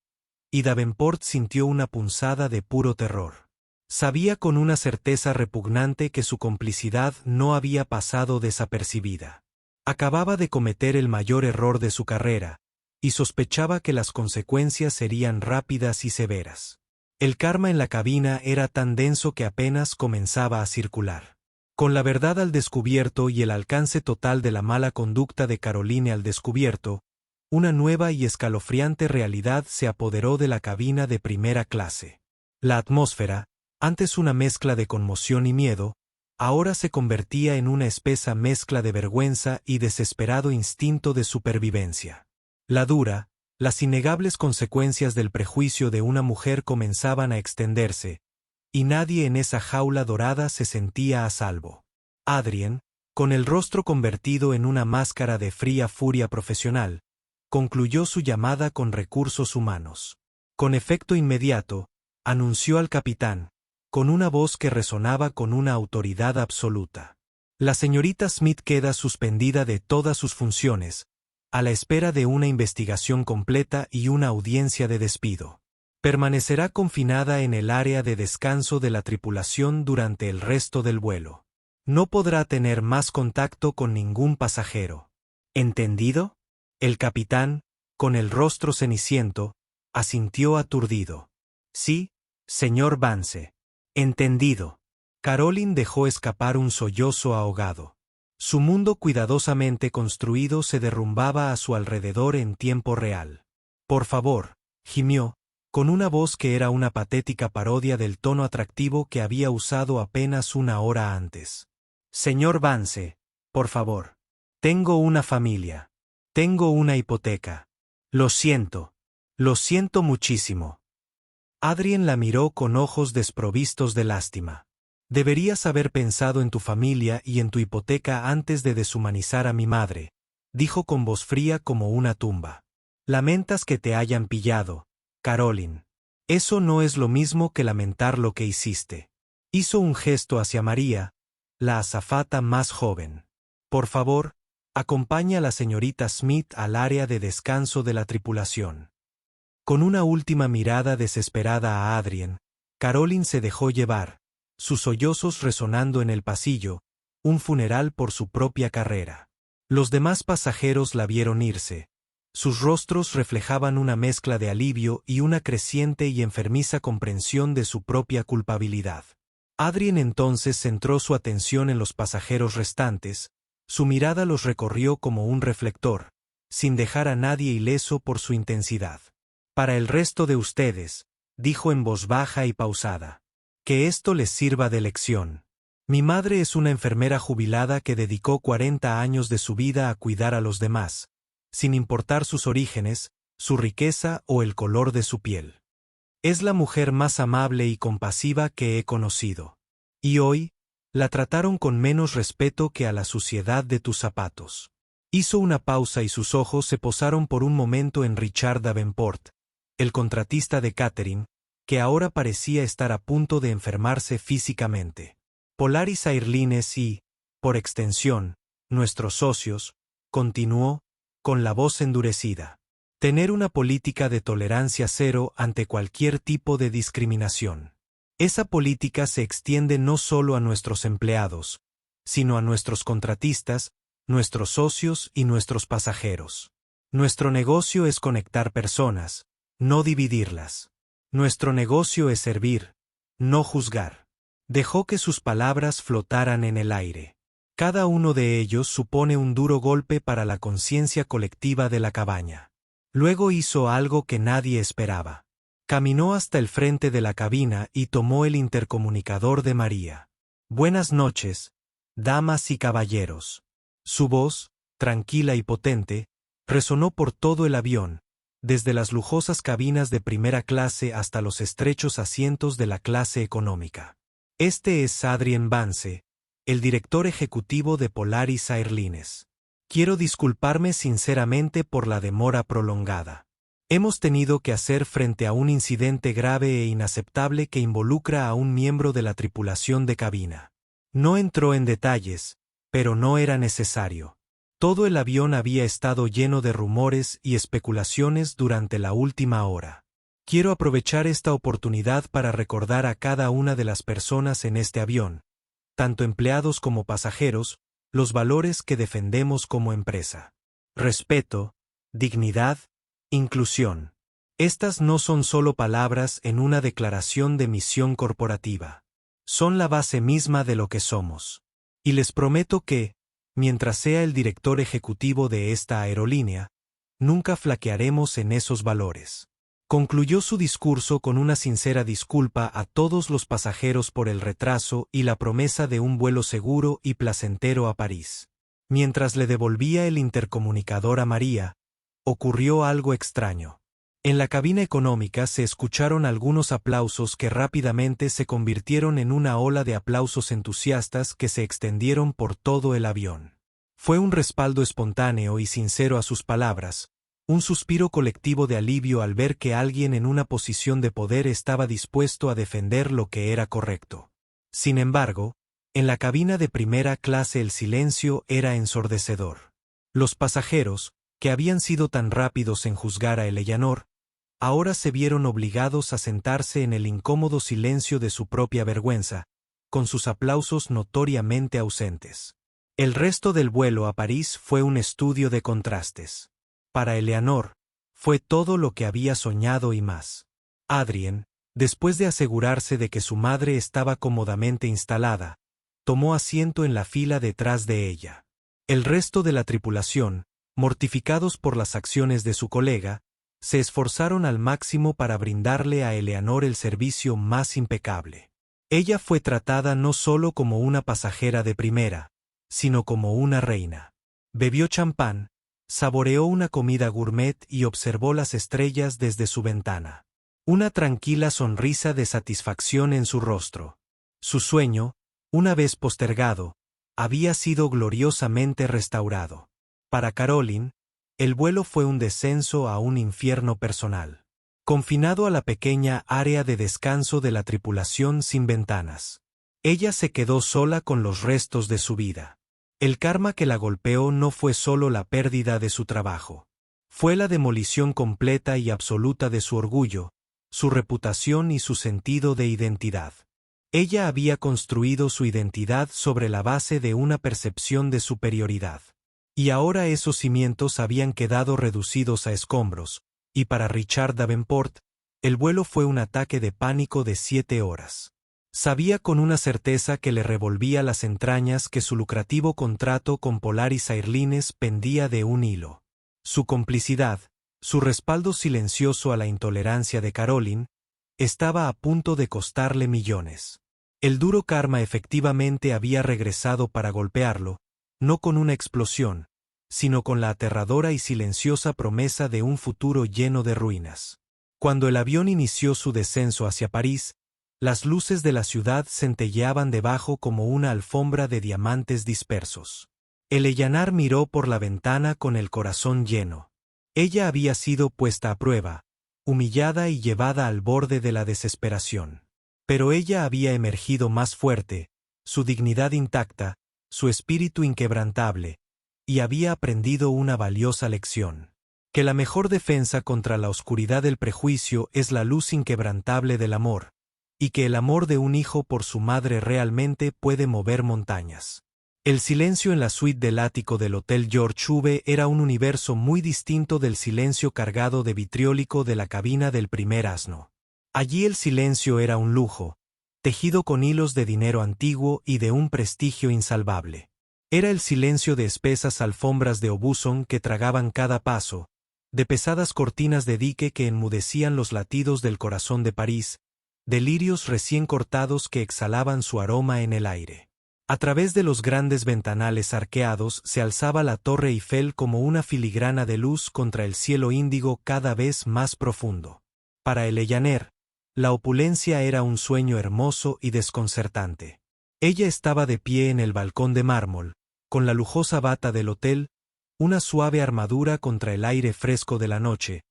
Speaker 1: y Davenport sintió una punzada de puro terror. Sabía con una certeza repugnante que su complicidad no había pasado desapercibida. Acababa de cometer el mayor error de su carrera, y sospechaba que las consecuencias serían rápidas y severas. El karma en la cabina era tan denso que apenas comenzaba a circular. Con la verdad al descubierto y el alcance total de la mala conducta de Caroline al descubierto, una nueva y escalofriante realidad se apoderó de la cabina de primera clase. La atmósfera, antes una mezcla de conmoción y miedo, ahora se convertía en una espesa mezcla de vergüenza y desesperado instinto de supervivencia. Las innegables consecuencias del prejuicio de una mujer comenzaban a extenderse, y nadie en esa jaula dorada se sentía a salvo. Adrien, con el rostro convertido en una máscara de fría furia profesional, concluyó su llamada con recursos humanos. Con efecto inmediato, anunció al capitán, con una voz que resonaba con una autoridad absoluta. La señorita Smith queda suspendida de todas sus funciones, a la espera de una investigación completa y una audiencia de despido. Permanecerá confinada en el área de descanso de la tripulación durante el resto del vuelo. No podrá tener más contacto con ningún pasajero. ¿Entendido? El capitán, con el rostro ceniciento, asintió aturdido. Sí, señor Vance. Entendido. Caroline dejó escapar un sollozo ahogado. Su mundo cuidadosamente construido se derrumbaba a su alrededor en tiempo real. Por favor, gimió, con una voz que era una patética parodia del tono atractivo que había usado apenas una hora antes. Señor Vance, por favor. Tengo una familia. Tengo una hipoteca. Lo siento muchísimo. Adrien la miró con ojos desprovistos de lástima. Deberías haber pensado en tu familia y en tu hipoteca antes de deshumanizar a mi madre, dijo con voz fría como una tumba. Lamentas que te hayan pillado, Caroline. Eso no es lo mismo que lamentar lo que hiciste. Hizo un gesto hacia María, la azafata más joven. Por favor, acompaña a la señorita Smith al área de descanso de la tripulación. Con una última mirada desesperada a Adrien, Caroline se dejó llevar, sus sollozos resonando en el pasillo, un funeral por su propia carrera. Los demás pasajeros la vieron irse. Sus rostros reflejaban una mezcla de alivio y una creciente y enfermiza comprensión de su propia culpabilidad. Adrien entonces centró su atención en los pasajeros restantes, su mirada los recorrió como un reflector, sin dejar a nadie ileso por su intensidad. Para el resto de ustedes, dijo en voz baja y pausada, que esto les sirva de lección. Mi madre es una enfermera jubilada que dedicó 40 años de su vida a cuidar a los demás, sin importar sus orígenes, su riqueza o el color de su piel. Es la mujer más amable y compasiva que he conocido. Y hoy, la trataron con menos respeto que a la suciedad de tus zapatos. Hizo una pausa y sus ojos se posaron por un momento en Richard Davenport, el contratista de Catherine, que ahora parecía estar a punto de enfermarse físicamente. Polaris Airlines y, por extensión, nuestros socios, continuó, con la voz endurecida. Tener una política de tolerancia cero ante cualquier tipo de discriminación. Esa política se extiende no solo a nuestros empleados, sino a nuestros contratistas, nuestros socios y nuestros pasajeros. Nuestro negocio es conectar personas, no dividirlas. Nuestro negocio es servir, no juzgar. Dejó que sus palabras flotaran en el aire. Cada uno de ellos supone un duro golpe para la conciencia colectiva de la cabaña. Luego hizo algo que nadie esperaba. Caminó hasta el frente de la cabina y tomó el intercomunicador de María. Buenas noches, damas y caballeros. Su voz, tranquila y potente, resonó por todo el avión, desde las lujosas cabinas de primera clase hasta los estrechos asientos de la clase económica. Este es Adrien Vance, el director ejecutivo de Polaris Airlines. Quiero disculparme sinceramente por la demora prolongada. Hemos tenido que hacer frente a un incidente grave e inaceptable que involucra a un miembro de la tripulación de cabina. No entró en detalles, pero no era necesario. Todo el avión había estado lleno de rumores y especulaciones durante la última hora. Quiero aprovechar esta oportunidad para recordar a cada una de las personas en este avión, tanto empleados como pasajeros, los valores que defendemos como empresa. Respeto, dignidad, inclusión. Estas no son solo palabras en una declaración de misión corporativa. Son la base misma de lo que somos. Y les prometo que, mientras sea el director ejecutivo de esta aerolínea, nunca flaquearemos en esos valores. Concluyó su discurso con una sincera disculpa a todos los pasajeros por el retraso y la promesa de un vuelo seguro y placentero a París. Mientras le devolvía el intercomunicador a María, ocurrió algo extraño. En la cabina económica se escucharon algunos aplausos que rápidamente se convirtieron en una ola de aplausos entusiastas que se extendieron por todo el avión. Fue un respaldo espontáneo y sincero a sus palabras, un suspiro colectivo de alivio al ver que alguien en una posición de poder estaba dispuesto a defender lo que era correcto. Sin embargo, en la cabina de primera clase el silencio era ensordecedor. Los pasajeros, que habían sido tan rápidos en juzgar a Eleanor, ahora se vieron obligados a sentarse en el incómodo silencio de su propia vergüenza, con sus aplausos notoriamente ausentes. El resto del vuelo a París fue un estudio de contrastes. Para Eleanor, fue todo lo que había soñado y más. Adrien, después de asegurarse de que su madre estaba cómodamente instalada, tomó asiento en la fila detrás de ella. El resto de la tripulación, mortificados por las acciones de su colega, se esforzaron al máximo para brindarle a Eleanor el servicio más impecable. Ella fue tratada no solo como una pasajera de primera, sino como una reina. Bebió champán, saboreó una comida gourmet y observó las estrellas desde su ventana. Una tranquila sonrisa de satisfacción en su rostro. Su sueño, una vez postergado, había sido gloriosamente restaurado. Para Caroline, el vuelo fue un descenso a un infierno personal. Confinado a la pequeña área de descanso de la tripulación sin ventanas. Ella se quedó sola con los restos de su vida. El karma que la golpeó no fue solo la pérdida de su trabajo. Fue la demolición completa y absoluta de su orgullo, su reputación y su sentido de identidad. Ella había construido su identidad sobre la base de una percepción de superioridad. Y ahora esos cimientos habían quedado reducidos a escombros, y para Richard Davenport, el vuelo fue un ataque de pánico de 7 horas. Sabía con una certeza que le revolvía las entrañas que su lucrativo contrato con Polaris Airlines pendía de un hilo. Su complicidad, su respaldo silencioso a la intolerancia de Caroline, estaba a punto de costarle millones. El duro karma efectivamente había regresado para golpearlo, no con una explosión, sino con la aterradora y silenciosa promesa de un futuro lleno de ruinas. Cuando el avión inició su descenso hacia París, las luces de la ciudad centelleaban debajo como una alfombra de diamantes dispersos. Eleanor miró por la ventana con el corazón lleno. Ella había sido puesta a prueba, humillada y llevada al borde de la desesperación. Pero ella había emergido más fuerte, su dignidad intacta, su espíritu inquebrantable, y había aprendido una valiosa lección. Que la mejor defensa contra la oscuridad del prejuicio es la luz inquebrantable del amor, y que el amor de un hijo por su madre realmente puede mover montañas. El silencio en la suite del ático del Hotel George V era un universo muy distinto del silencio cargado de vitriólico de la cabina del primer asno. Allí el silencio era un lujo, tejido con hilos de dinero antiguo y de un prestigio insalvable. Era el silencio de espesas alfombras de Aubusson que tragaban cada paso, de pesadas cortinas de dique que enmudecían los latidos del corazón de París, de lirios recién cortados que exhalaban su aroma en el aire. A través de los grandes ventanales arqueados se alzaba la Torre Eiffel como una filigrana de luz contra el cielo índigo cada vez más profundo. Para Eleanor, la opulencia era un sueño hermoso y desconcertante. Ella estaba de pie en el balcón de mármol, con la lujosa bata del hotel, una suave armadura contra el aire fresco de la noche,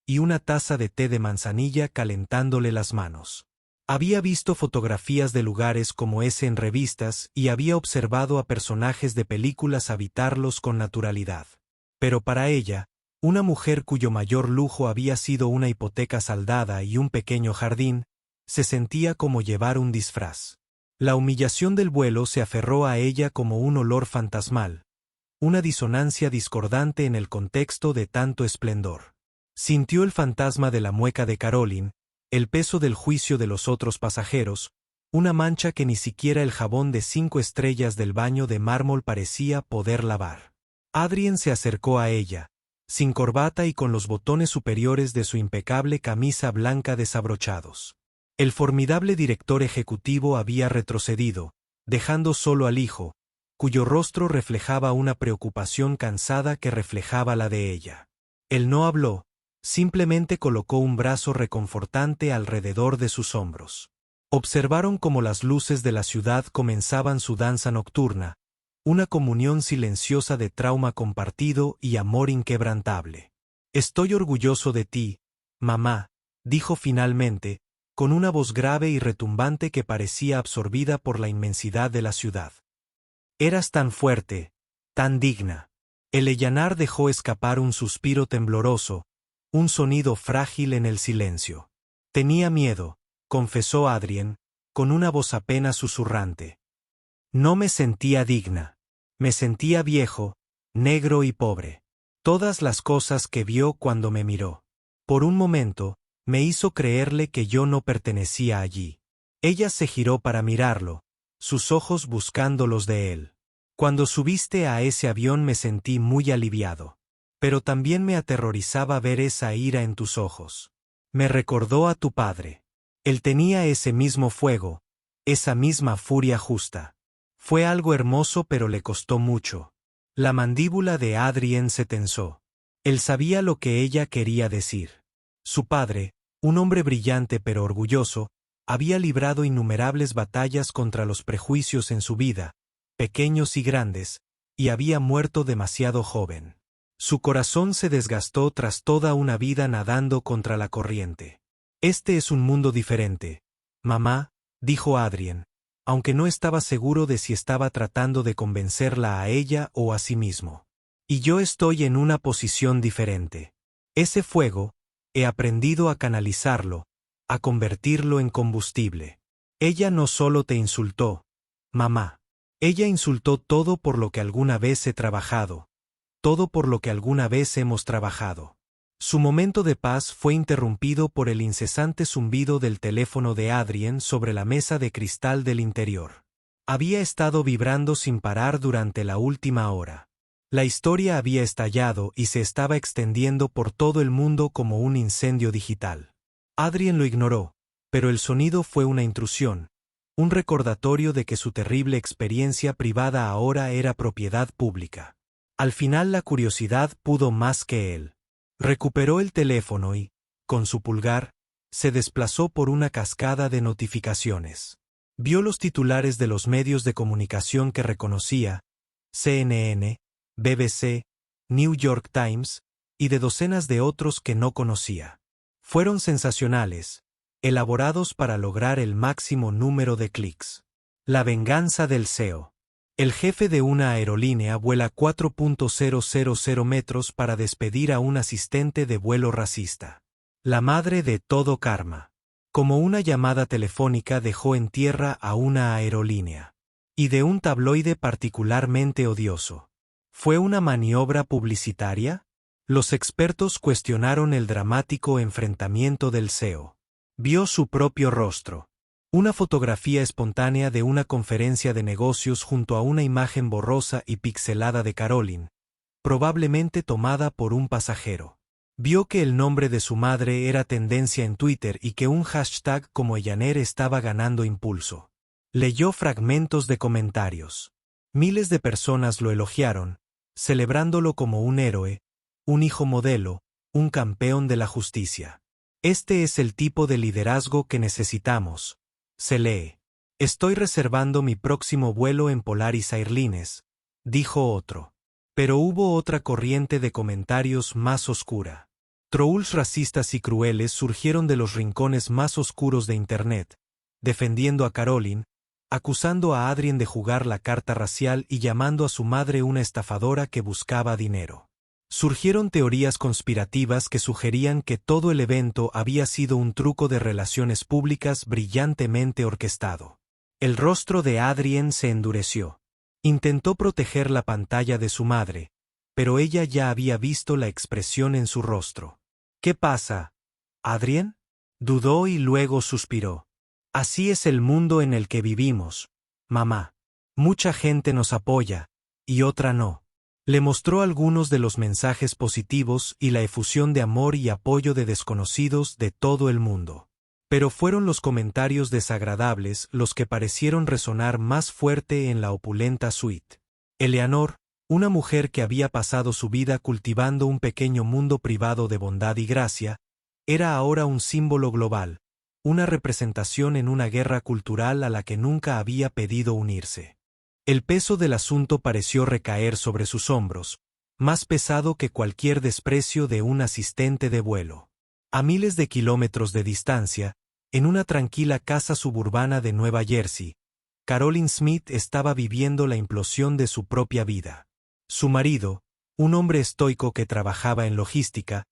Speaker 1: y una taza de té de manzanilla calentándole las manos. Había visto fotografías de lugares como ese en revistas y había observado a personajes de películas habitarlos con naturalidad. Pero para ella, Una mujer cuyo mayor lujo había sido una hipoteca saldada y un pequeño jardín, se sentía como llevar un disfraz. La humillación del vuelo se aferró a ella como un olor fantasmal, una disonancia discordante en el contexto de tanto esplendor. Sintió el fantasma de la mueca de Caroline, el peso del juicio de los otros pasajeros, una mancha que ni siquiera el jabón de 5 estrellas del baño de mármol parecía poder lavar. Adrien se acercó a ella, sin corbata y con los botones superiores de su impecable camisa blanca desabrochados. El formidable director ejecutivo había retrocedido, dejando solo al hijo, cuyo rostro reflejaba una preocupación cansada que reflejaba la de ella. Él no habló, simplemente colocó un brazo reconfortante alrededor de sus hombros. Observaron cómo las luces de la ciudad comenzaban su danza nocturna, una comunión silenciosa de trauma compartido y amor inquebrantable. «Estoy orgulloso de ti, mamá», dijo finalmente, con una voz grave y retumbante que parecía absorbida por la inmensidad de la ciudad. «Eras tan fuerte, tan digna». Eleanor dejó escapar un suspiro tembloroso, un sonido frágil en el silencio. «Tenía miedo», confesó Adrien, con una voz apenas susurrante. «No me sentía digna. Me sentía viejo, negro y pobre. Todas las cosas que vio cuando me miró. Por un momento, me hizo creerle que yo no pertenecía allí». Ella se giró para mirarlo, sus ojos buscando los de él. «Cuando subiste a ese avión me sentí muy aliviado. Pero también me aterrorizaba ver esa ira en tus ojos. Me recordó a tu padre. Él tenía ese mismo fuego, esa misma furia justa. Fue algo hermoso pero le costó mucho». La mandíbula de Adrien se tensó. Él sabía lo que ella quería decir. Su padre, un hombre brillante pero orgulloso, había librado innumerables batallas contra los prejuicios en su vida, pequeños y grandes, y había muerto demasiado joven. Su corazón se desgastó tras toda una vida nadando contra la corriente. «Este es un mundo diferente, mamá», dijo Adrien, aunque no estaba seguro de si estaba tratando de convencerla a ella o a sí mismo. «Y yo estoy en una posición diferente. Ese fuego, he aprendido a canalizarlo, a convertirlo en combustible. Ella no solo te insultó, mamá. Ella insultó todo por lo que alguna vez he trabajado, todo por lo que alguna vez hemos trabajado». Su momento de paz fue interrumpido por el incesante zumbido del teléfono de Adrien sobre la mesa de cristal del interior. Había estado vibrando sin parar durante la última hora. La historia había estallado y se estaba extendiendo por todo el mundo como un incendio digital. Adrien lo ignoró, pero el sonido fue una intrusión, un recordatorio de que su terrible experiencia privada ahora era propiedad pública. Al final la curiosidad pudo más que él. Recuperó el teléfono y, con su pulgar, se desplazó por una cascada de notificaciones. Vio los titulares de los medios de comunicación que reconocía, CNN, BBC, New York Times, y de docenas de otros que no conocía. Fueron sensacionales, elaborados para lograr el máximo número de clics. La venganza del CEO. El jefe de una aerolínea vuela 4.000 metros para despedir a un asistente de vuelo racista. La madre de todo karma. Como una llamada telefónica dejó en tierra a una aerolínea. Y de un tabloide particularmente odioso. ¿Fue una maniobra publicitaria? Los expertos cuestionaron el dramático enfrentamiento del CEO. Vio su propio rostro. Una fotografía espontánea de una conferencia de negocios junto a una imagen borrosa y pixelada de Caroline, probablemente tomada por un pasajero. Vio que el nombre de su madre era tendencia en Twitter y que un hashtag como Eleanor estaba ganando impulso. Leyó fragmentos de comentarios. Miles de personas lo elogiaron, celebrándolo como un héroe, un hijo modelo, un campeón de la justicia. «Este es el tipo de liderazgo que necesitamos», se lee. «Estoy reservando mi próximo vuelo en Polaris Airlines», dijo otro. Pero hubo otra corriente de comentarios más oscura. Trolls racistas y crueles surgieron de los rincones más oscuros de Internet, defendiendo a Caroline, acusando a Adrien de jugar la carta racial y llamando a su madre una estafadora que buscaba dinero. Surgieron teorías conspirativas que sugerían que todo el evento había sido un truco de relaciones públicas brillantemente orquestado. El rostro de Adrien se endureció. Intentó proteger la pantalla de su madre, pero ella ya había visto la expresión en su rostro. ¿Qué pasa, Adrien? Dudó y luego suspiró. Así es el mundo en el que vivimos, mamá. Mucha gente nos apoya, y otra no. Le mostró algunos de los mensajes positivos y la efusión de amor y apoyo de desconocidos de todo el mundo. Pero fueron los comentarios desagradables los que parecieron resonar más fuerte en la opulenta suite. Eleanor, una mujer que había pasado su vida cultivando un pequeño mundo privado de bondad y gracia, era ahora un símbolo global, una representación en una guerra cultural a la que nunca había pedido unirse. El peso del asunto pareció recaer sobre sus hombros, más pesado que cualquier desprecio de un asistente de vuelo. A miles de kilómetros de distancia, en una tranquila casa suburbana de Nueva Jersey, Caroline Smith estaba viviendo la implosión de su propia vida. Su marido, un hombre estoico que trabajaba en logística,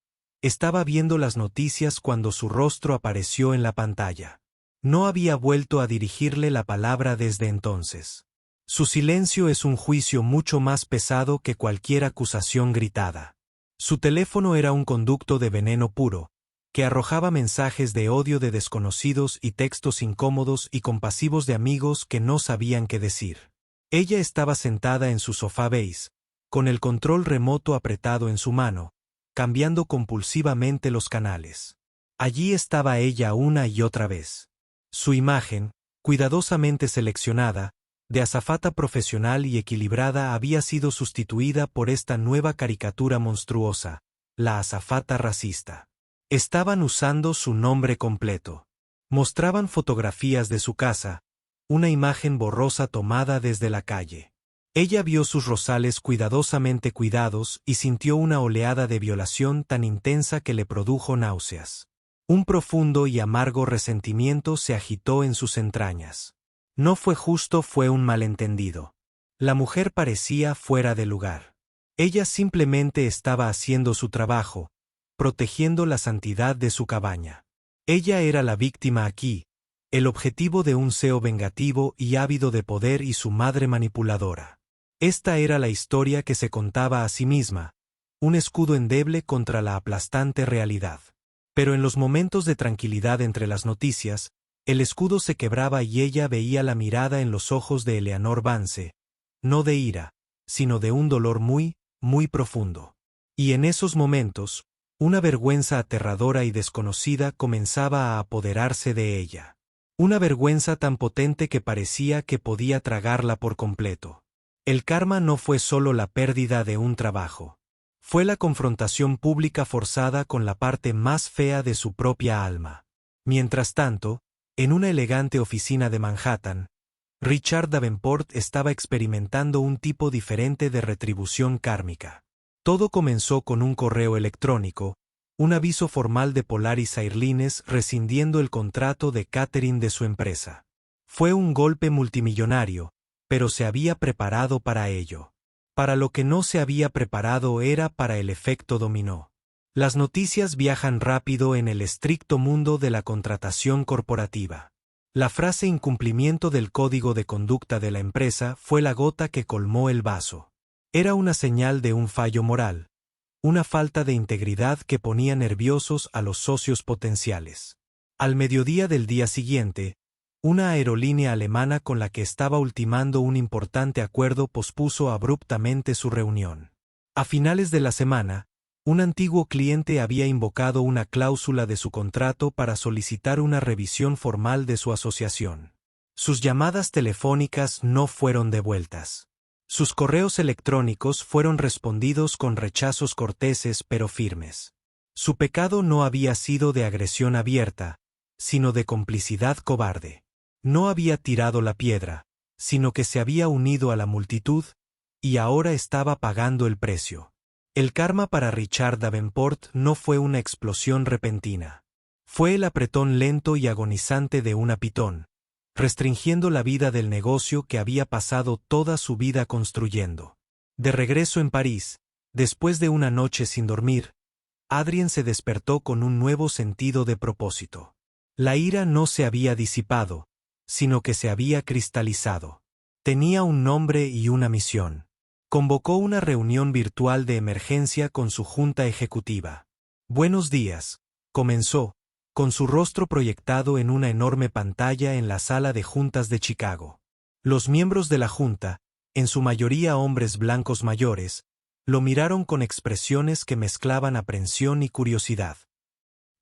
Speaker 1: estaba viendo las noticias cuando su rostro apareció en la pantalla. No había vuelto a dirigirle la palabra desde entonces. Su silencio es un juicio mucho más pesado que cualquier acusación gritada. Su teléfono era un conducto de veneno puro, que arrojaba mensajes de odio de desconocidos y textos incómodos y compasivos de amigos que no sabían qué decir. Ella estaba sentada en su sofá beige, con el control remoto apretado en su mano, cambiando compulsivamente los canales. Allí estaba ella una y otra vez. Su imagen, cuidadosamente seleccionada, de azafata profesional y equilibrada había sido sustituida por esta nueva caricatura monstruosa, la azafata racista. Estaban usando su nombre completo. Mostraban fotografías de su casa, una imagen borrosa tomada desde la calle. Ella vio sus rosales cuidadosamente cuidados y sintió una oleada de violación tan intensa que le produjo náuseas. Un profundo y amargo resentimiento se agitó en sus entrañas. No fue justo, fue un malentendido. La mujer parecía fuera de lugar. Ella simplemente estaba haciendo su trabajo, protegiendo la santidad de su cabaña. Ella era la víctima aquí, el objetivo de un CEO vengativo y ávido de poder y su madre manipuladora. Esta era la historia que se contaba a sí misma, un escudo endeble contra la aplastante realidad. Pero en los momentos de tranquilidad entre las noticias, el escudo se quebraba y ella veía la mirada en los ojos de Eleanor Vance, no de ira, sino de un dolor muy, muy profundo. Y en esos momentos, una vergüenza aterradora y desconocida comenzaba a apoderarse de ella. Una vergüenza tan potente que parecía que podía tragarla por completo. El karma no fue solo la pérdida de un trabajo. Fue la confrontación pública forzada con la parte más fea de su propia alma. Mientras tanto, en una elegante oficina de Manhattan, Richard Davenport estaba experimentando un tipo diferente de retribución kármica. Todo comenzó con un correo electrónico, un aviso formal de Polaris Airlines rescindiendo el contrato de catering de su empresa. Fue un golpe multimillonario, pero se había preparado para ello. Para lo que no se había preparado era para el efecto dominó. Las noticias viajan rápido en el estricto mundo de la contratación corporativa. La frase incumplimiento del código de conducta de la empresa fue la gota que colmó el vaso. Era una señal de un fallo moral, una falta de integridad que ponía nerviosos a los socios potenciales. Al mediodía del día siguiente, una aerolínea alemana con la que estaba ultimando un importante acuerdo pospuso abruptamente su reunión. A finales de la semana, un antiguo cliente había invocado una cláusula de su contrato para solicitar una revisión formal de su asociación. Sus llamadas telefónicas no fueron devueltas. Sus correos electrónicos fueron respondidos con rechazos corteses pero firmes. Su pecado no había sido de agresión abierta, sino de complicidad cobarde. No había tirado la piedra, sino que se había unido a la multitud, y ahora estaba pagando el precio. El karma para Richard Davenport no fue una explosión repentina. Fue el apretón lento y agonizante de una pitón, restringiendo la vida del negocio que había pasado toda su vida construyendo. De regreso en París, Después de una noche sin dormir, Adrien se despertó con un nuevo sentido de propósito. La ira no se había disipado, sino que se había cristalizado. Tenía un nombre y una misión. Convocó una reunión virtual de emergencia con su junta ejecutiva. Buenos días, comenzó, con su rostro proyectado en una enorme pantalla en la sala de juntas de Chicago. Los miembros de la junta, en su mayoría hombres blancos mayores, lo miraron con expresiones que mezclaban aprensión y curiosidad.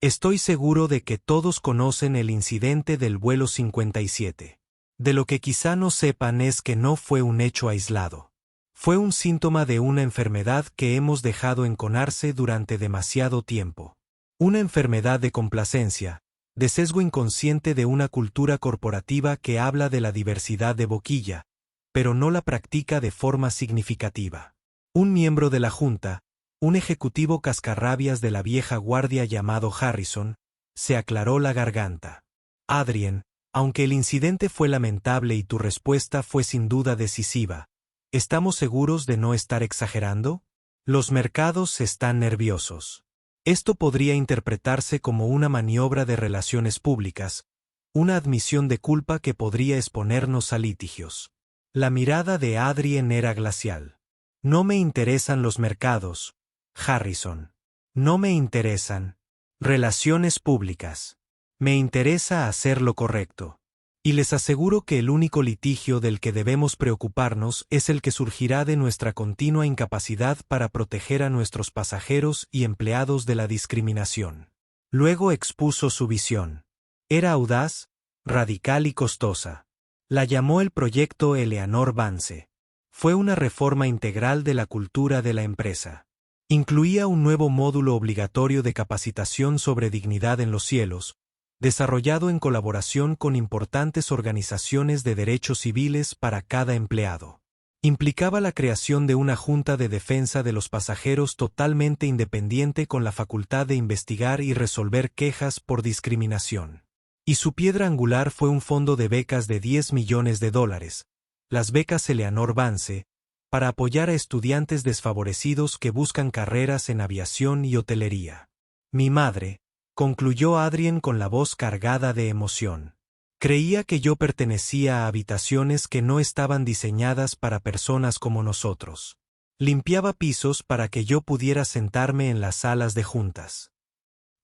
Speaker 1: Estoy seguro de que todos conocen el incidente del vuelo 57. De lo que quizá no sepan es que no fue un hecho aislado. Fue un síntoma de una enfermedad que hemos dejado enconarse durante demasiado tiempo. Una enfermedad de complacencia, de sesgo inconsciente de una cultura corporativa que habla de la diversidad de boquilla, pero no la practica de forma significativa. Un miembro de la junta, un ejecutivo cascarrabias de la vieja guardia llamado Harrison, se aclaró la garganta. Adrien, aunque el incidente fue lamentable y tu respuesta fue sin duda decisiva, ¿estamos seguros de no estar exagerando? Los mercados están nerviosos. Esto podría interpretarse como una maniobra de relaciones públicas, una admisión de culpa que podría exponernos a litigios. La mirada de Adrien era glacial. No me interesan los mercados, Harrison. No me interesan relaciones públicas. Me interesa hacer lo correcto. Y les aseguro que el único litigio del que debemos preocuparnos es el que surgirá de nuestra continua incapacidad para proteger a nuestros pasajeros y empleados de la discriminación. Luego expuso su visión. Era audaz, radical y costosa. La llamó el proyecto Eleanor Vance. Fue una reforma integral de la cultura de la empresa. Incluía un nuevo módulo obligatorio de capacitación sobre dignidad en los cielos, desarrollado en colaboración con importantes organizaciones de derechos civiles para cada empleado. Implicaba la creación de una junta de defensa de los pasajeros totalmente independiente con la facultad de investigar y resolver quejas por discriminación. Y su piedra angular fue un fondo de becas de $10 millones, las becas Eleanor Vance, para apoyar a estudiantes desfavorecidos que buscan carreras en aviación y hotelería. Mi madre, concluyó Adrien con la voz cargada de emoción. Creía que yo pertenecía a habitaciones que no estaban diseñadas para personas como nosotros. Limpiaba pisos para que yo pudiera sentarme en las salas de juntas.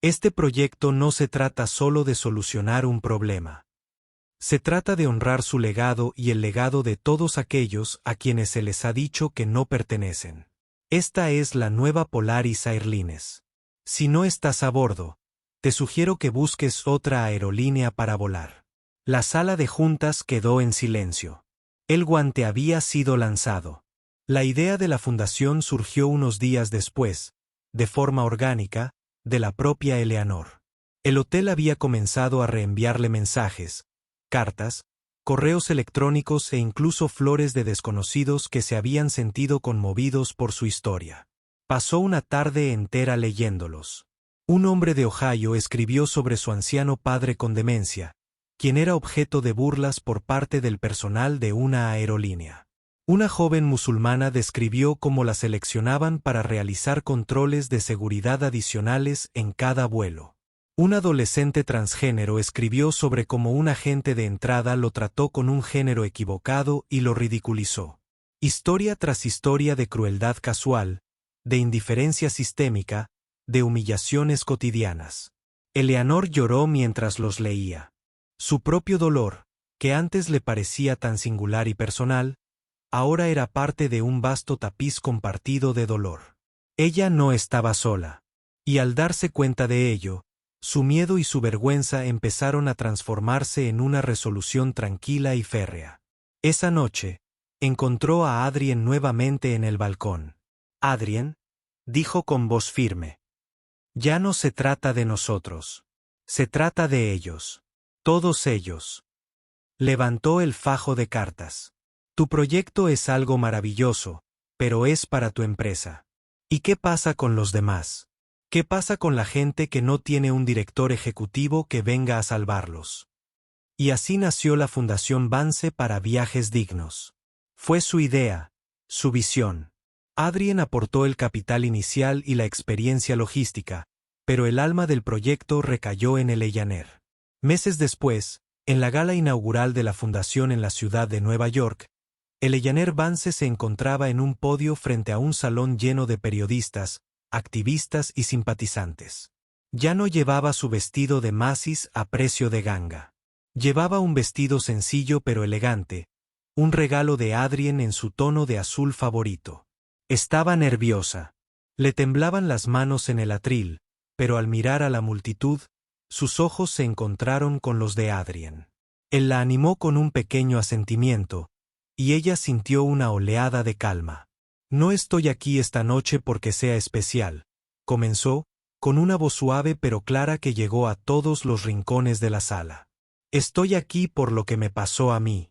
Speaker 1: Este proyecto no se trata solo de solucionar un problema. Se trata de honrar su legado y el legado de todos aquellos a quienes se les ha dicho que no pertenecen. Esta es la nueva Polaris Airlines. Si no estás a bordo, te sugiero que busques otra aerolínea para volar. La sala de juntas quedó en silencio. El guante había sido lanzado. La idea de la fundación surgió unos días después, de forma orgánica, de la propia Eleanor. El hotel había comenzado a reenviarle mensajes, cartas, correos electrónicos e incluso flores de desconocidos que se habían sentido conmovidos por su historia. Pasó una tarde entera leyéndolos. Un hombre de Ohio escribió sobre su anciano padre con demencia, quien era objeto de burlas por parte del personal de una aerolínea. Una joven musulmana describió cómo la seleccionaban para realizar controles de seguridad adicionales en cada vuelo. Un adolescente transgénero escribió sobre cómo un agente de entrada lo trató con un género equivocado y lo ridiculizó. Historia tras historia de crueldad casual, de indiferencia sistémica, de humillaciones cotidianas. Eleanor lloró mientras los leía. Su propio dolor, que antes le parecía tan singular y personal, ahora era parte de un vasto tapiz compartido de dolor. Ella no estaba sola, y al darse cuenta de ello, su miedo y su vergüenza empezaron a transformarse en una resolución tranquila y férrea. Esa noche, encontró a Adrien nuevamente en el balcón. Adrien, dijo con voz firme. Ya no se trata de nosotros. Se trata de ellos. Todos ellos. Levantó el fajo de cartas. Tu proyecto es algo maravilloso, pero es para tu empresa. ¿Y qué pasa con los demás? ¿Qué pasa con la gente que no tiene un director ejecutivo que venga a salvarlos? Y así nació la Fundación Vance para Viajes Dignos. Fue su idea, su visión. Adrien aportó el capital inicial y la experiencia logística, pero el alma del proyecto recayó en Eleanor. Meses después, en la gala inaugural de la fundación en la ciudad de Nueva York, Eleanor Vance se encontraba en un podio frente a un salón lleno de periodistas, activistas y simpatizantes. Ya no llevaba su vestido de Macy's a precio de ganga. Llevaba un vestido sencillo pero elegante, un regalo de Adrien en su tono de azul favorito. Estaba nerviosa. Le temblaban las manos en el atril, pero al mirar a la multitud, sus ojos se encontraron con los de Adrien. Él la animó con un pequeño asentimiento, y ella sintió una oleada de calma. No estoy aquí esta noche porque sea especial, comenzó, con una voz suave pero clara que llegó a todos los rincones de la sala. Estoy aquí por lo que me pasó a mí.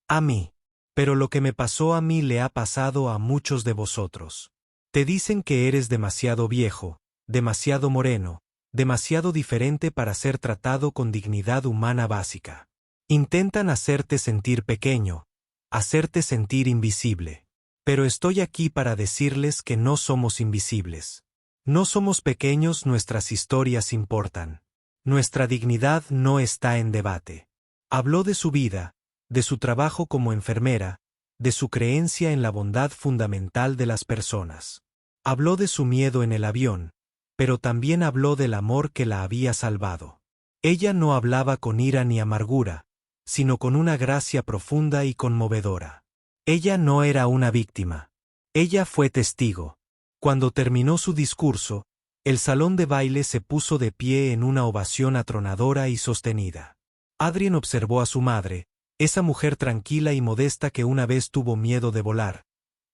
Speaker 1: A mí. Pero lo que me pasó a mí le ha pasado a muchos de vosotros. Te dicen que eres demasiado viejo, demasiado moreno, demasiado diferente para ser tratado con dignidad humana básica. Intentan hacerte sentir pequeño, hacerte sentir invisible. Pero estoy aquí para decirles que no somos invisibles. No somos pequeños, nuestras historias importan. Nuestra dignidad no está en debate. Habló de su vida, de su trabajo como enfermera, de su creencia en la bondad fundamental de las personas. Habló de su miedo en el avión, pero también habló del amor que la había salvado. Ella no hablaba con ira ni amargura, sino con una gracia profunda y conmovedora. Ella no era una víctima. Ella fue testigo. Cuando terminó su discurso, el salón de baile se puso de pie en una ovación atronadora y sostenida. Adrien observó a su madre, esa mujer tranquila y modesta que una vez tuvo miedo de volar.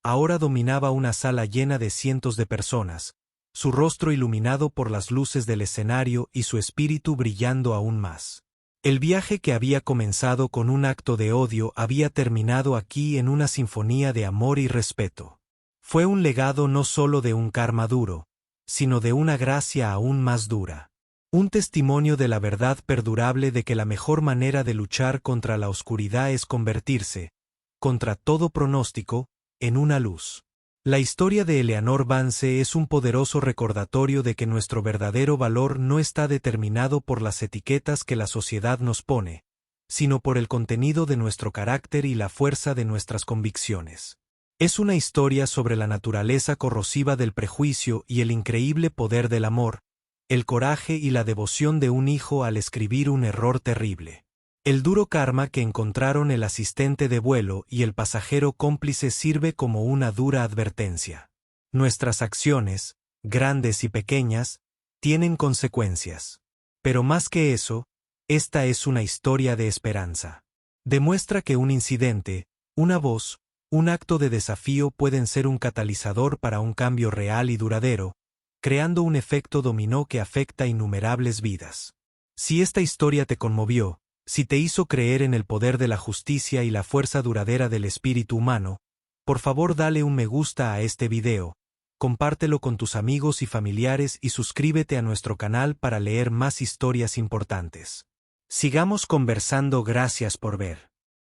Speaker 1: Ahora dominaba una sala llena de cientos de personas, su rostro iluminado por las luces del escenario y su espíritu brillando aún más. El viaje que había comenzado con un acto de odio había terminado aquí en una sinfonía de amor y respeto. Fue un legado no solo de un karma duro, sino de una gracia aún más dura. Un testimonio de la verdad perdurable de que la mejor manera de luchar contra la oscuridad es convertirse, contra todo pronóstico, en una luz. La historia de Eleanor Vance es un poderoso recordatorio de que nuestro verdadero valor no está determinado por las etiquetas que la sociedad nos pone, sino por el contenido de nuestro carácter y la fuerza de nuestras convicciones. Es una historia sobre la naturaleza corrosiva del prejuicio y el increíble poder del amor, el coraje y la devoción de un hijo al escribir un error terrible. El duro karma que encontraron el asistente de vuelo y el pasajero cómplice sirve como una dura advertencia. Nuestras acciones, grandes y pequeñas, tienen consecuencias. Pero más que eso, esta es una historia de esperanza. Demuestra que un incidente, una voz, un acto de desafío pueden ser un catalizador para un cambio real y duradero, creando un efecto dominó que afecta a innumerables vidas. Si esta historia te conmovió, si te hizo creer en el poder de la justicia y la fuerza duradera del espíritu humano, por favor dale un me gusta a este video, compártelo con tus amigos y familiares y suscríbete a nuestro canal para leer más historias importantes. Sigamos conversando. Gracias por ver.